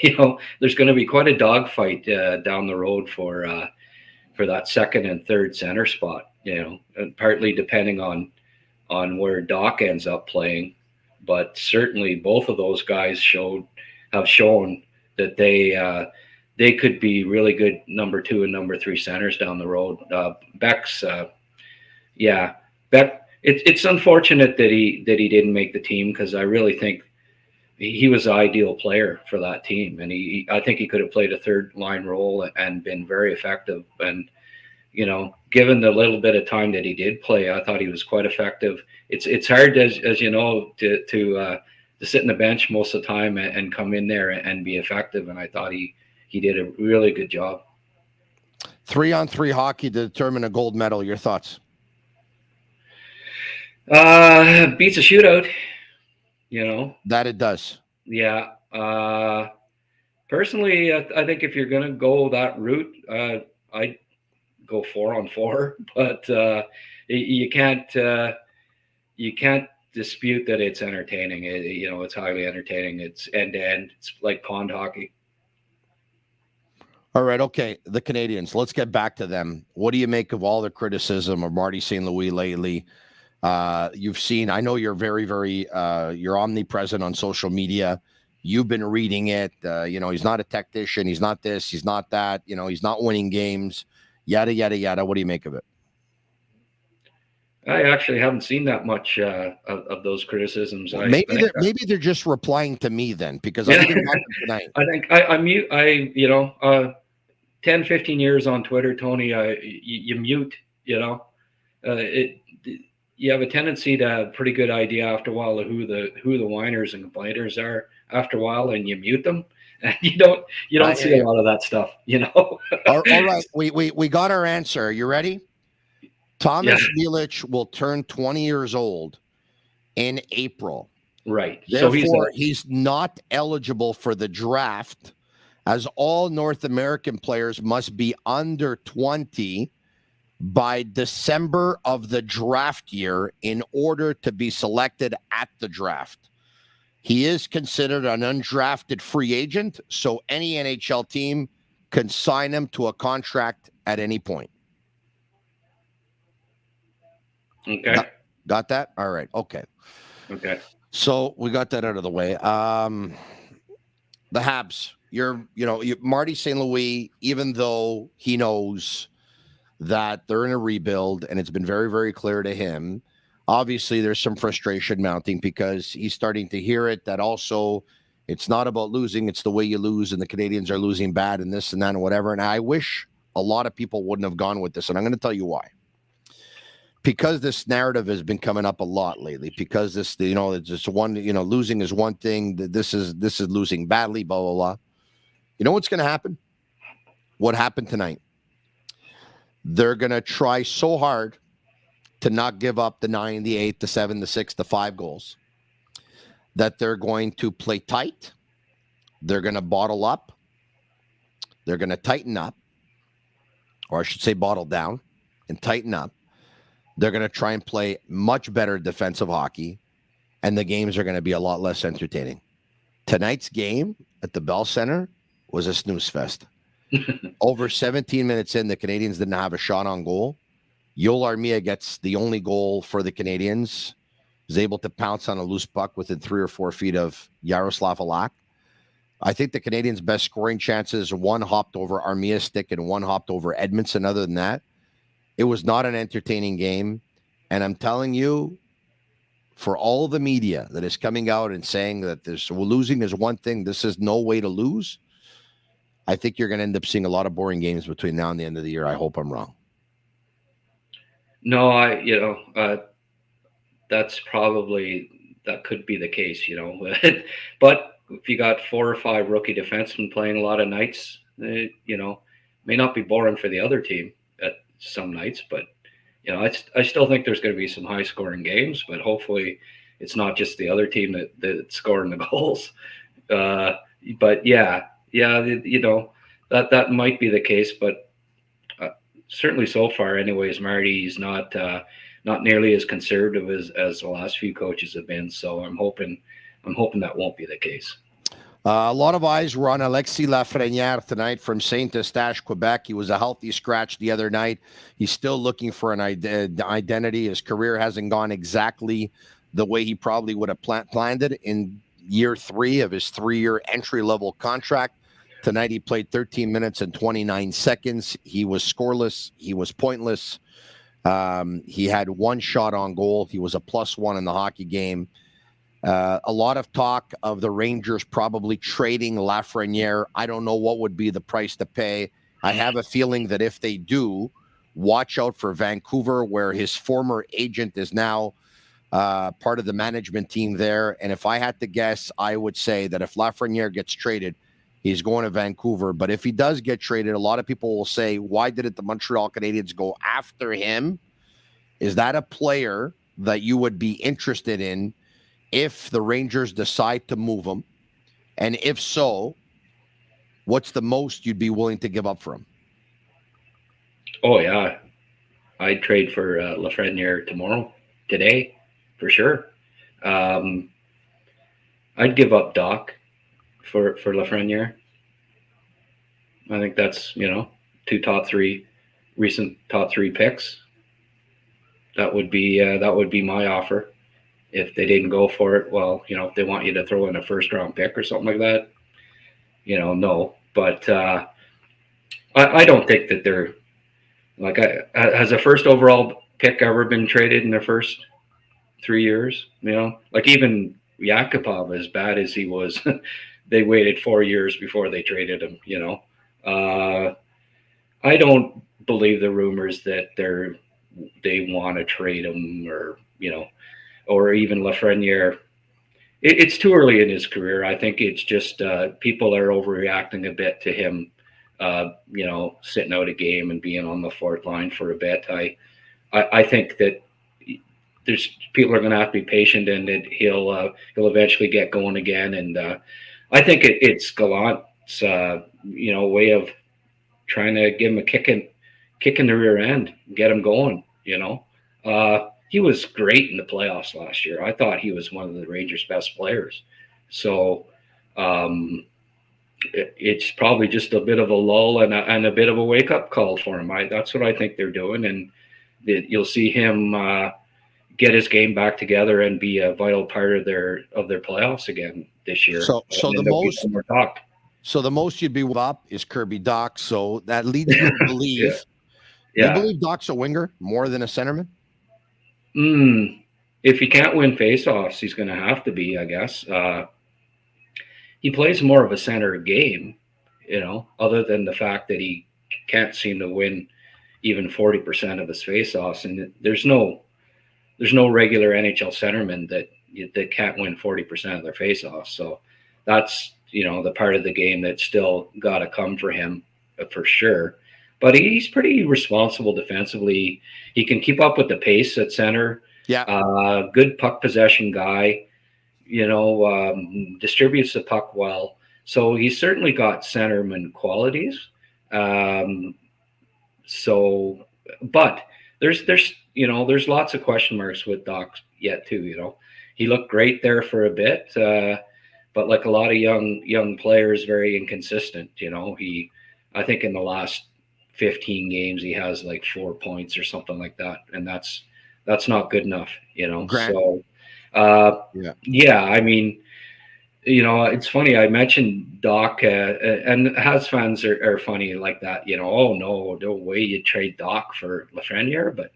There's going to be quite a dogfight down the road for that second and third center spot. And partly depending on where Dach ends up playing, but certainly both of those guys have shown that they could be really good number 2 and number 3 centers down the road. Beck's, Beck. It's unfortunate that he didn't make the team, because I really think he was the ideal player for that team, and I think he could have played a third line role and been very effective. And given the little bit of time that he did play, I thought he was quite effective. It's hard, as you know, to sit in the bench most of the time and come in there and be effective. And I thought he did a really good job. 3-on-3 hockey to determine a gold medal. Your thoughts? Beats a shootout. That it does. Yeah. Personally, I think if you're going to go that route, I'd go 4-on-4, but you can't dispute that it's entertaining. It's highly entertaining. It's end to end. It's like pond hockey. All right. Okay. The Canadiens, let's get back to them. What do you make of all the criticism of Marty St. Louis lately? You've seen, I know you're very, very, you're omnipresent on social media. You've been reading it. He's not a tactician. He's not this. He's not that. He's not winning games. Yada, yada, yada. What do you make of it? I actually haven't seen that much of those criticisms. Maybe they're just replying to me then, because I didn't watch them tonight. I think I mute. 10, 15 years on Twitter, Tony. You mute. You have a tendency to have a pretty good idea after a while of who the whiners and complainers are after a while, and you mute them, and you don't see a lot of that stuff. All right, we got our answer. Are you ready? Thomas Milic will turn 20 years old in April. Right. Therefore, he's not eligible for the draft, as all North American players must be under 20 by December of the draft year in order to be selected at the draft. He is considered an undrafted free agent, so any NHL team can sign him to a contract at any point. Okay. Got that? All right. Okay. Okay. So we got that out of the way. The Habs, Marty St. Louis, even though he knows that they're in a rebuild and it's been very, very clear to him, obviously there's some frustration mounting because he's starting to hear it, that also it's not about losing, it's the way you lose, and the Canadians are losing bad and this and that and whatever. And I wish a lot of people wouldn't have gone with this, and I'm going to tell you why. Because this narrative has been coming up a lot lately, because it's just one, losing is one thing, this is losing badly, blah, blah, blah. You know what's going to happen? What happened tonight? They're going to try so hard to not give up the 9, the 8, the 7, the 6, the 5 goals that they're going to play tight. They're going to bottle up. They're going to tighten up, or I should say bottle down and tighten up. They're going to try and play much better defensive hockey, and the games are going to be a lot less entertaining. Tonight's game at the Bell Center was a snooze fest. Over 17 minutes in, the Canadians didn't have a shot on goal. Yoel Armia gets the only goal for the Canadians. Is able to pounce on a loose puck within 3 or 4 feet of Yaroslav Halak. I think the Canadians' best scoring chances, one hopped over Armia's stick and one hopped over Edmondson. Other than that, it was not an entertaining game. And I'm telling you, for all the media that is coming out and saying that losing is one thing, this is no way to lose, I think you're going to end up seeing a lot of boring games between now and the end of the year. I hope I'm wrong. No, that could be the case, but if you got 4 or 5 rookie defensemen playing a lot of nights, may not be boring for the other team at some nights, but I still think there's going to be some high scoring games, but hopefully it's not just the other team that's scoring the goals. But that might be the case, but certainly so far anyways, Marty's not nearly as conservative as the last few coaches have been. So I'm hoping that won't be the case. A lot of eyes were on Alexis Lafrenière tonight from Saint Eustache, Quebec. He was a healthy scratch the other night. He's still looking for an identity. His career hasn't gone exactly the way he probably would have planned it in year 3 of his 3-year entry-level contract. Tonight he played 13 minutes and 29 seconds. He was scoreless. He was pointless. He had 1 shot on goal. He was a +1 in the hockey game. A lot of talk of the Rangers probably trading Lafrenière. I don't know what would be the price to pay. I have a feeling that if they do, watch out for Vancouver, where his former agent is now part of the management team there. And if I had to guess, I would say that if Lafrenière gets traded, he's going to Vancouver. But if he does get traded, a lot of people will say, why didn't the Montreal Canadiens go after him? Is that a player that you would be interested in if the Rangers decide to move him? And if so, what's the most you'd be willing to give up for him? Oh, yeah. I'd trade for Lafrenière today, for sure. I'd give up Dach for Lafrenière. I think that's, 2 recent top 3 picks. That would be my offer. If they didn't go for it, well, if they want you to throw in a 1st-round pick or something like that, no. But I don't think that they're as a 1st overall pick ever been traded in their first 3 years. Like even Yakupov, as bad as he was, they waited 4 years before they traded him. I don't believe the rumors that they want to trade him, or even Lafrenière. It's too early in his career. I think it's just people are overreacting a bit to him, sitting out a game and being on the fourth line for a bit. I think that there's people are going to have to be patient, and that he'll eventually get going again. And I think it's Gallant's way of trying to give him a kick in the rear end, get him going. He was great in the playoffs last year. I thought he was one of the Rangers' best players. So it's probably just a bit of a lull and a bit of a wake up call for him. That's what I think they're doing, and you'll see him get his game back together and be a vital part of their playoffs again this year. So the most you'd be up is Kirby Dach. So that leads me to believe. Yeah. You believe Dach's a winger more than a centerman? If he can't win faceoffs, he's going to have to be, I guess. He plays more of a center game, other than the fact that he can't seem to win even 40% of his faceoffs, and there's no regular NHL centerman that can't win 40% of their faceoffs. So that's the part of the game that's still got to come for him for sure. But he's pretty responsible defensively. He can keep up with the pace at center. Yeah. Good puck possession guy. Distributes the puck well. So he's certainly got centerman qualities. But there's lots of question marks with Dach yet too. He looked great there for a bit, but like a lot of young players, very inconsistent. I think in the last 15 games he has like 4 points or something like that, and that's not good enough. Grant. So I mean, it's funny. I mentioned Dach, and Habs fans are funny like that. Oh no way you trade Dach for Lafrenière, but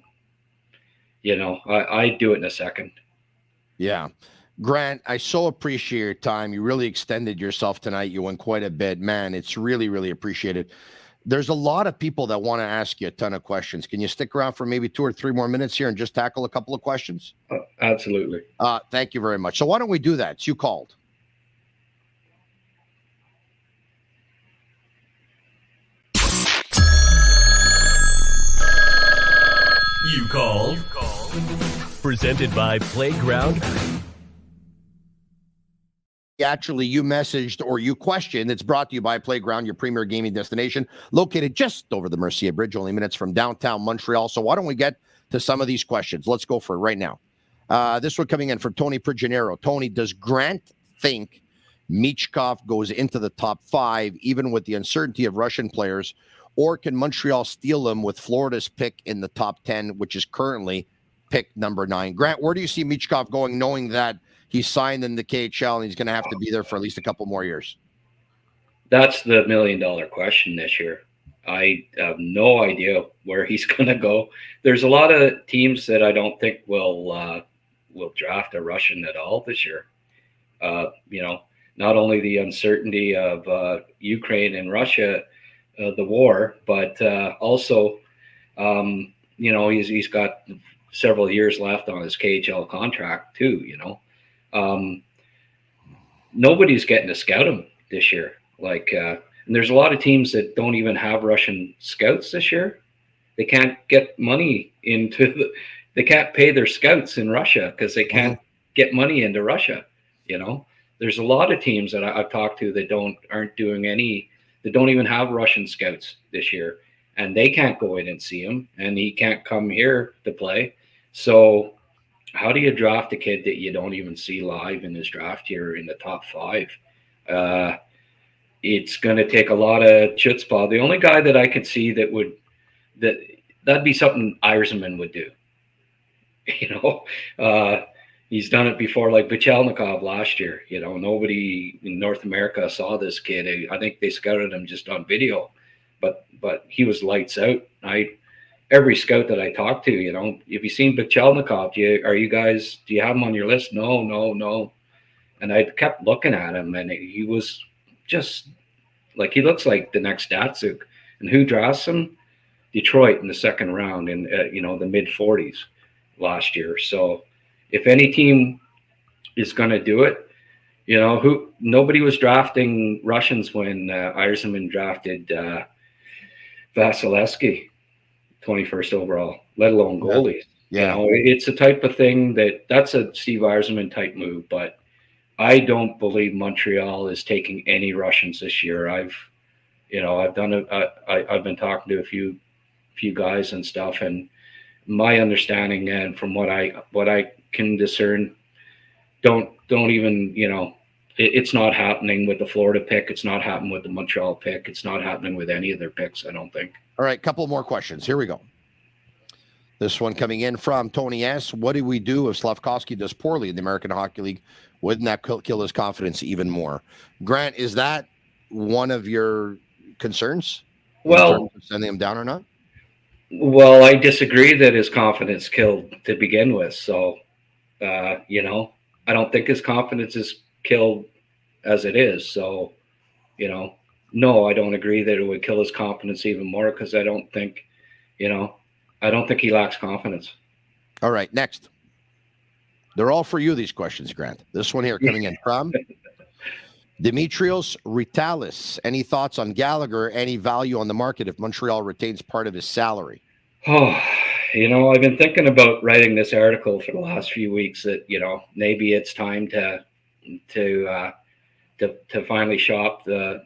I do it in a second. Yeah. Grant, I so appreciate your time. You really extended yourself tonight. You went quite a bit, man. It's really, really appreciated. There's a lot of people that want to ask you a ton of questions. Can you stick around for maybe 2 or 3 more minutes here and just tackle a couple of questions? Absolutely. Thank you very much. So why don't we do that? It's you called. You called. Presented by Playground. Actually, you messaged or you questioned. It's brought to you by Playground, your premier gaming destination, located just over the Mercier Bridge, only minutes from downtown Montreal. So why don't we get to some of these questions? Let's go for it right now. This one coming in from Tony Marinaro. Tony, does Grant think Michkov goes into the top 5, even with the uncertainty of Russian players, or can Montreal steal him with Florida's pick in the top 10, which is currently pick number 9? Grant, where do you see Michkov going, knowing that he's signed in the KHL and he's going to have to be there for at least a couple more years? That's the $1 million question this year. I have no idea where he's going to go. There's a lot of teams that I don't think will draft a Russian at all this year. Not only the uncertainty of Ukraine and Russia, the war, but also, he's got several years left on his KHL contract too. Nobody's getting to scout him this year. And there's a lot of teams that don't even have Russian scouts this year. They can't get money they can't pay their scouts in Russia because they can't get money into Russia. There's a lot of teams that I've talked to that don't even have Russian scouts this year, and they can't go in and see him, and he can't come here to play. So how do you draft a kid that you don't even see live in his draft year in the top 5? It's going to take a lot of chutzpah. The only guy that I could see that'd be something Irisman would do. He's done it before, like Vichelnikov last year. Nobody in North America saw this kid. I think they scouted him just on video, but he was lights out. every scout that I talk to, you know, have you seen Bichelnikov? Do you have him on your list? No. And I kept looking at him, and he was just like, he looks like the next Datsuk. And who drafts him? Detroit in the second round in the mid 40s last year. So if any team is going to do it, nobody was drafting Russians when Yzerman drafted Vasilevsky 21st overall, let alone goalies. Yeah. It's the type of thing that's a Steve Yzerman type move, but I don't believe Montreal is taking any Russians this year. I've been talking to a few guys and stuff, and my understanding and from what I can discern, don't even, it's not happening with the Florida pick. It's not happening with the Montreal pick. It's not happening with any of their picks, I don't think. All right, couple more questions. Here we go. This one coming in from Tony S. What do we do if Slafkovsky does poorly in the American Hockey League? Wouldn't that kill his confidence even more? Grant, is that one of your concerns? Well, sending him down or not? Well, I disagree that his confidence killed to begin with. So, I don't think his confidence is killed as it is. So, no, I don't agree that it would kill his confidence even more, because I don't think he lacks confidence. All right, next. They're all for you, these questions, Grant. This one here coming in from Dimitrios Ritalis. Any thoughts on Gallagher? Any value on the market if Montreal retains part of his salary? Oh, I've been thinking about writing this article for the last few weeks that, maybe it's time to finally shop the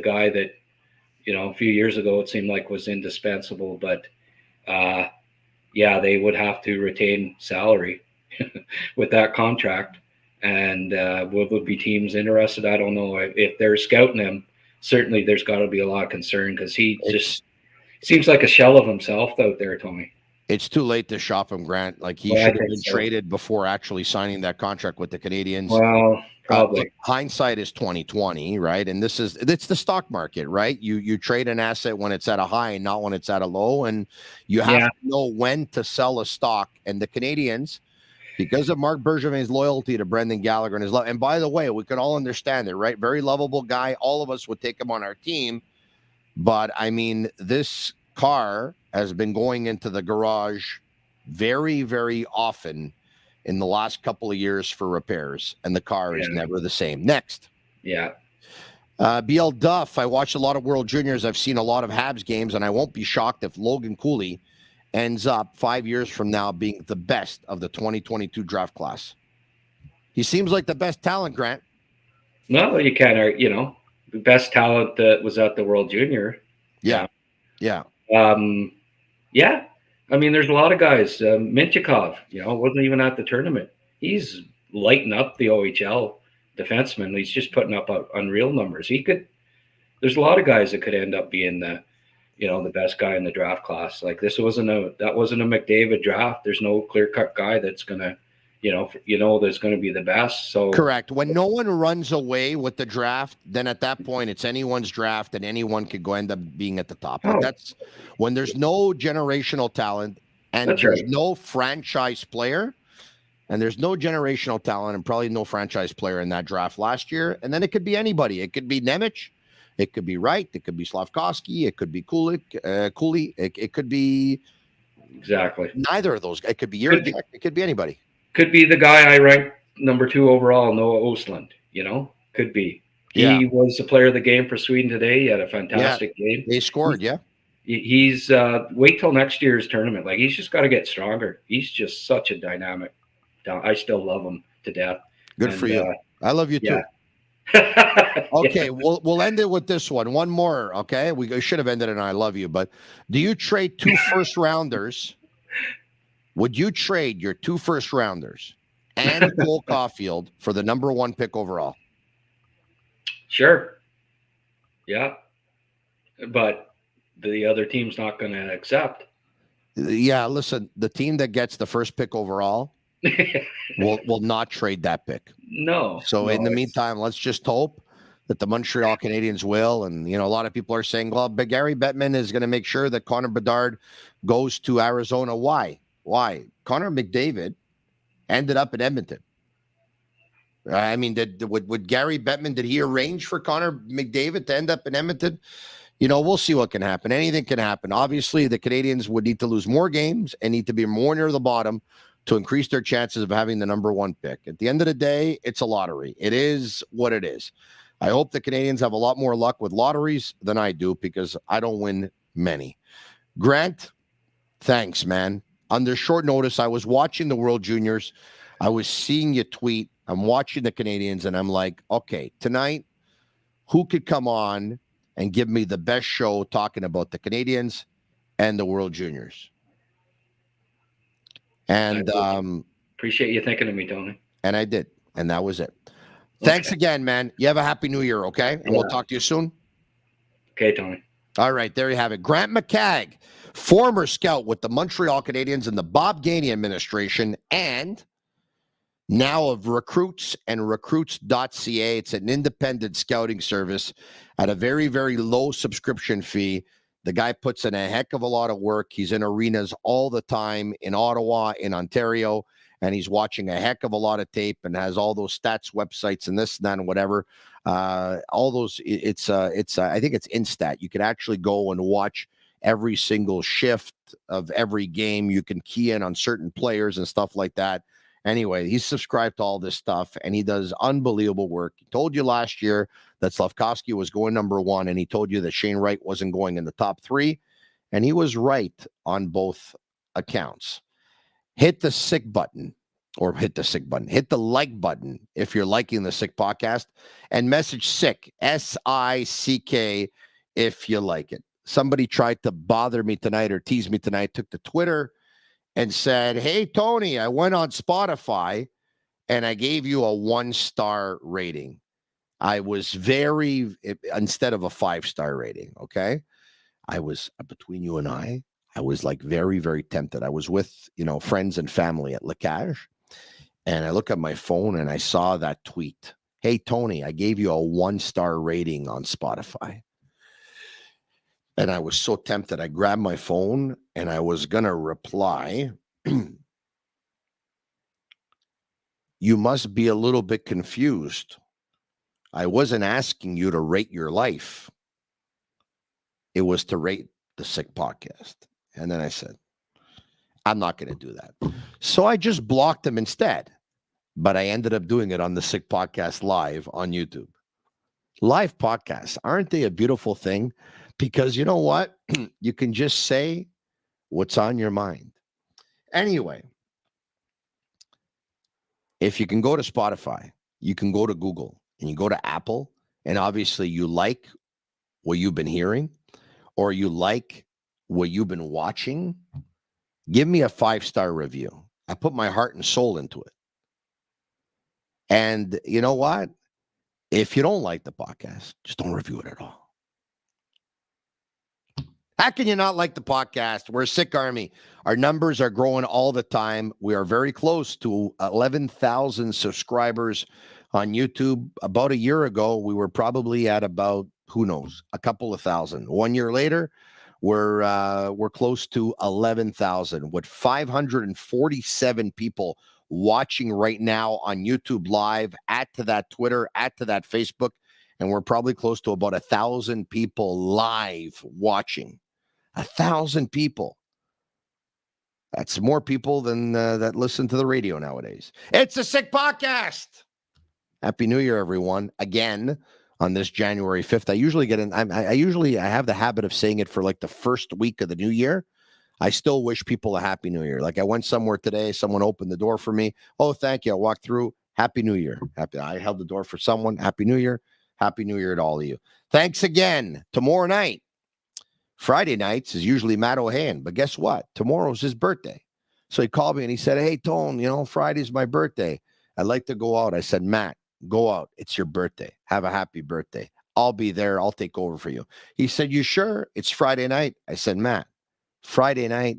guy that, a few years ago it seemed like was indispensable, but they would have to retain salary with that contract. And would be teams interested? I don't know. If they're scouting him, certainly there's got to be a lot of concern, because he just seems like a shell of himself out there, Tony. It's too late to shop him, Grant. Like, he should have been traded before actually signing that contract with the Canadiens. Well, probably. Hindsight is 2020, right? And it's the stock market, right? You trade an asset when it's at a high, not when it's at a low, and you have to know when to sell a stock. And the Canadiens, because of Marc Bergevin's loyalty to Brendan Gallagher and his love, and by the way, we could all understand it, right? Very lovable guy. All of us would take him on our team. But I mean, this car has been going into the garage very, very often in the last couple of years for repairs, and the car is never the same. Next. Yeah. BL Duff. I watch a lot of World Juniors. I've seen a lot of Habs games, and I won't be shocked if Logan Cooley ends up 5 years from now being the best of the 2022 draft class. He seems like the best talent, Grant. No, you can't, the best talent that was at the World Junior. Yeah. I mean, there's a lot of guys. Mintyukov, wasn't even at the tournament. He's lighting up the OHL defenseman. He's just putting up unreal numbers. There's a lot of guys that could end up being the best guy in the draft class. Like, that wasn't a McDavid draft. There's no clear-cut guy that's gonna, that's gonna be the best. So correct. When no one runs away with the draft, then at that point it's anyone's draft, and anyone could end up being at the top. But that's when there's no generational talent, and there's no franchise player, and there's no generational talent, and probably no franchise player in that draft last year. And then it could be anybody. It could be Nemec. It could be Wright. It could be Slafkovsky. It could be Cooley. It could be exactly neither of those. It could be Jiricek. It could be anybody. Could be the guy I ranked number 2 overall, Noah Östlund. Could be. He was the player of the game for Sweden today. He had a fantastic game. They scored. He's wait till next year's tournament. Like, he's just got to get stronger. He's just such a dynamic. I still love him to death. Good for you. I love you too. Okay, we'll end it with this one. One more, okay? We should have ended it on I love you, but do you trade 2 first rounders? Would you trade your 2 first rounders and Cole Caulfield for the number 1 pick overall? Sure. Yeah. But the other team's not going to accept. Yeah, listen, the team that gets the first pick overall will not trade that pick. No. So in the meantime, let's just hope that the Montreal Canadiens will. And, a lot of people are saying, well, but Gary Bettman is going to make sure that Connor Bedard goes to Arizona. Why? Connor McDavid ended up in Edmonton. I mean, would Gary Bettman, did he arrange for Connor McDavid to end up in Edmonton? We'll see what can happen. Anything can happen. Obviously, the Canadiens would need to lose more games and need to be more near the bottom to increase their chances of having the number 1 pick. At the end of the day, it's a lottery. It is what it is. I hope the Canadiens have a lot more luck with lotteries than I do because I don't win many. Grant, thanks, man. Under short notice, I was watching the World Juniors. I was seeing you tweet. I'm watching the Canadiens, and I'm like, okay, tonight, who could come on and give me the best show talking about the Canadiens and the World Juniors? And appreciate you thinking of me, Tony. And I did, and that was it. Okay. Thanks again, man. You have a happy New Year, okay? And we'll talk to you soon. Okay, Tony. All right, there you have it. Grant McCagg, former scout with the Montreal Canadiens in the Bob Gainey administration, and now of Recruits and recrutes.ca. It's an independent scouting service at a very, very low subscription fee. The guy puts in a heck of a lot of work. He's in arenas all the time in Ottawa, in Ontario, and he's watching a heck of a lot of tape and has all those stats websites and this and that and whatever. All those, I think it's Instat. You can actually go and watch every single shift of every game. You can key in on certain players and stuff like that. Anyway, he's subscribed to all this stuff, and he does unbelievable work. He told you last year that Slafkovsky was going number 1, and he told you that Shane Wright wasn't going in the top 3, and he was right on both accounts. Hit the sick button, hit the like button if you're liking the Sick Podcast, and message SICK, SICK, if you like it. Somebody tried to bother me tonight or tease me tonight, took to Twitter and said, hey, Tony, I went on Spotify and I gave you a 1-star rating. I was instead of a 5-star rating, okay? I was, between you and I was like very, very tempted. I was with, friends and family at McCagg, and I look at my phone and I saw that tweet. Hey, Tony, I gave you a 1-star rating on Spotify. And I was so tempted. I grabbed my phone and I was going to reply. You must be a little bit confused. I wasn't asking you to rate your life. It was to rate the Sick Podcast. And then I said, I'm not going to do that. So I just blocked him instead. But I ended up doing it on the Sick Podcast live on YouTube. Live podcasts, aren't they a beautiful thing? Because you know what? You can just say what's on your mind. Anyway, if you can go to Spotify, you can go to Google, and you go to Apple, and obviously you like what you've been hearing, or you like what you've been watching, give me a 5-star review. I put my heart and soul into it. And you know what? If you don't like the podcast, just don't review it at all. How can you not like the podcast? We're a Sick Army. Our numbers are growing all the time. We are very close to 11,000 subscribers on YouTube. About a year ago, we were probably at about, who knows, a couple of thousand. 1 year later, we're close to 11,000 with 547 people watching right now on YouTube Live. Add to that Twitter, add to that Facebook, and we're probably close to about 1,000 people live watching. 1,000 people. That's more people than that listen to the radio nowadays. It's a Sick Podcast. Happy New Year, everyone. Again, on this January 5th. I usually get in. I have the habit of saying it for like the first week of the new year. I still wish people a Happy New Year. Like I went somewhere today. Someone opened the door for me. Oh, thank you. I walked through. Happy New Year. I held the door for someone. Happy New Year. Happy New Year to all of you. Thanks again. Tomorrow night. Friday nights is usually Matt O'Hayan, but guess what? Tomorrow's his birthday. So he called me and he said, hey, Tone, Friday's my birthday. I'd like to go out. I said, Matt, go out. It's your birthday. Have a happy birthday. I'll be there. I'll take over for you. He said, you sure? It's Friday night. I said, Matt, Friday night,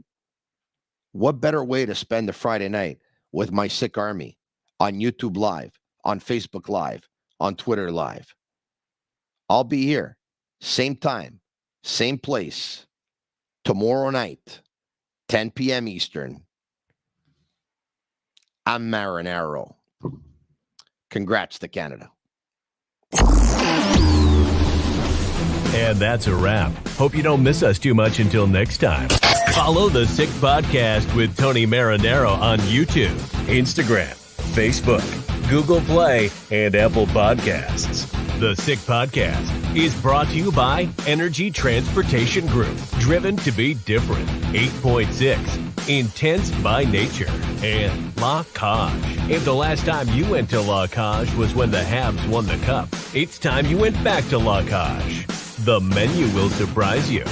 what better way to spend the Friday night with my Sick Army on YouTube Live, on Facebook Live, on Twitter Live? I'll be here. Same time, same place. Tomorrow night, 10 p.m. Eastern. I'm Marinaro. Congrats to Canada. And that's a wrap. Hope you don't miss us too much until next time. Follow the Sick Podcast with Tony Marinaro on YouTube, Instagram, Facebook, Google Play, and Apple Podcasts. The Sick Podcast is brought to you by Energy Transportation Group, driven to be different, 8.6, intense by nature, and Lafrenière. If the last time you went to Lafrenière was when the Habs won the Cup, it's time you went back to Lafrenière. The menu will surprise you.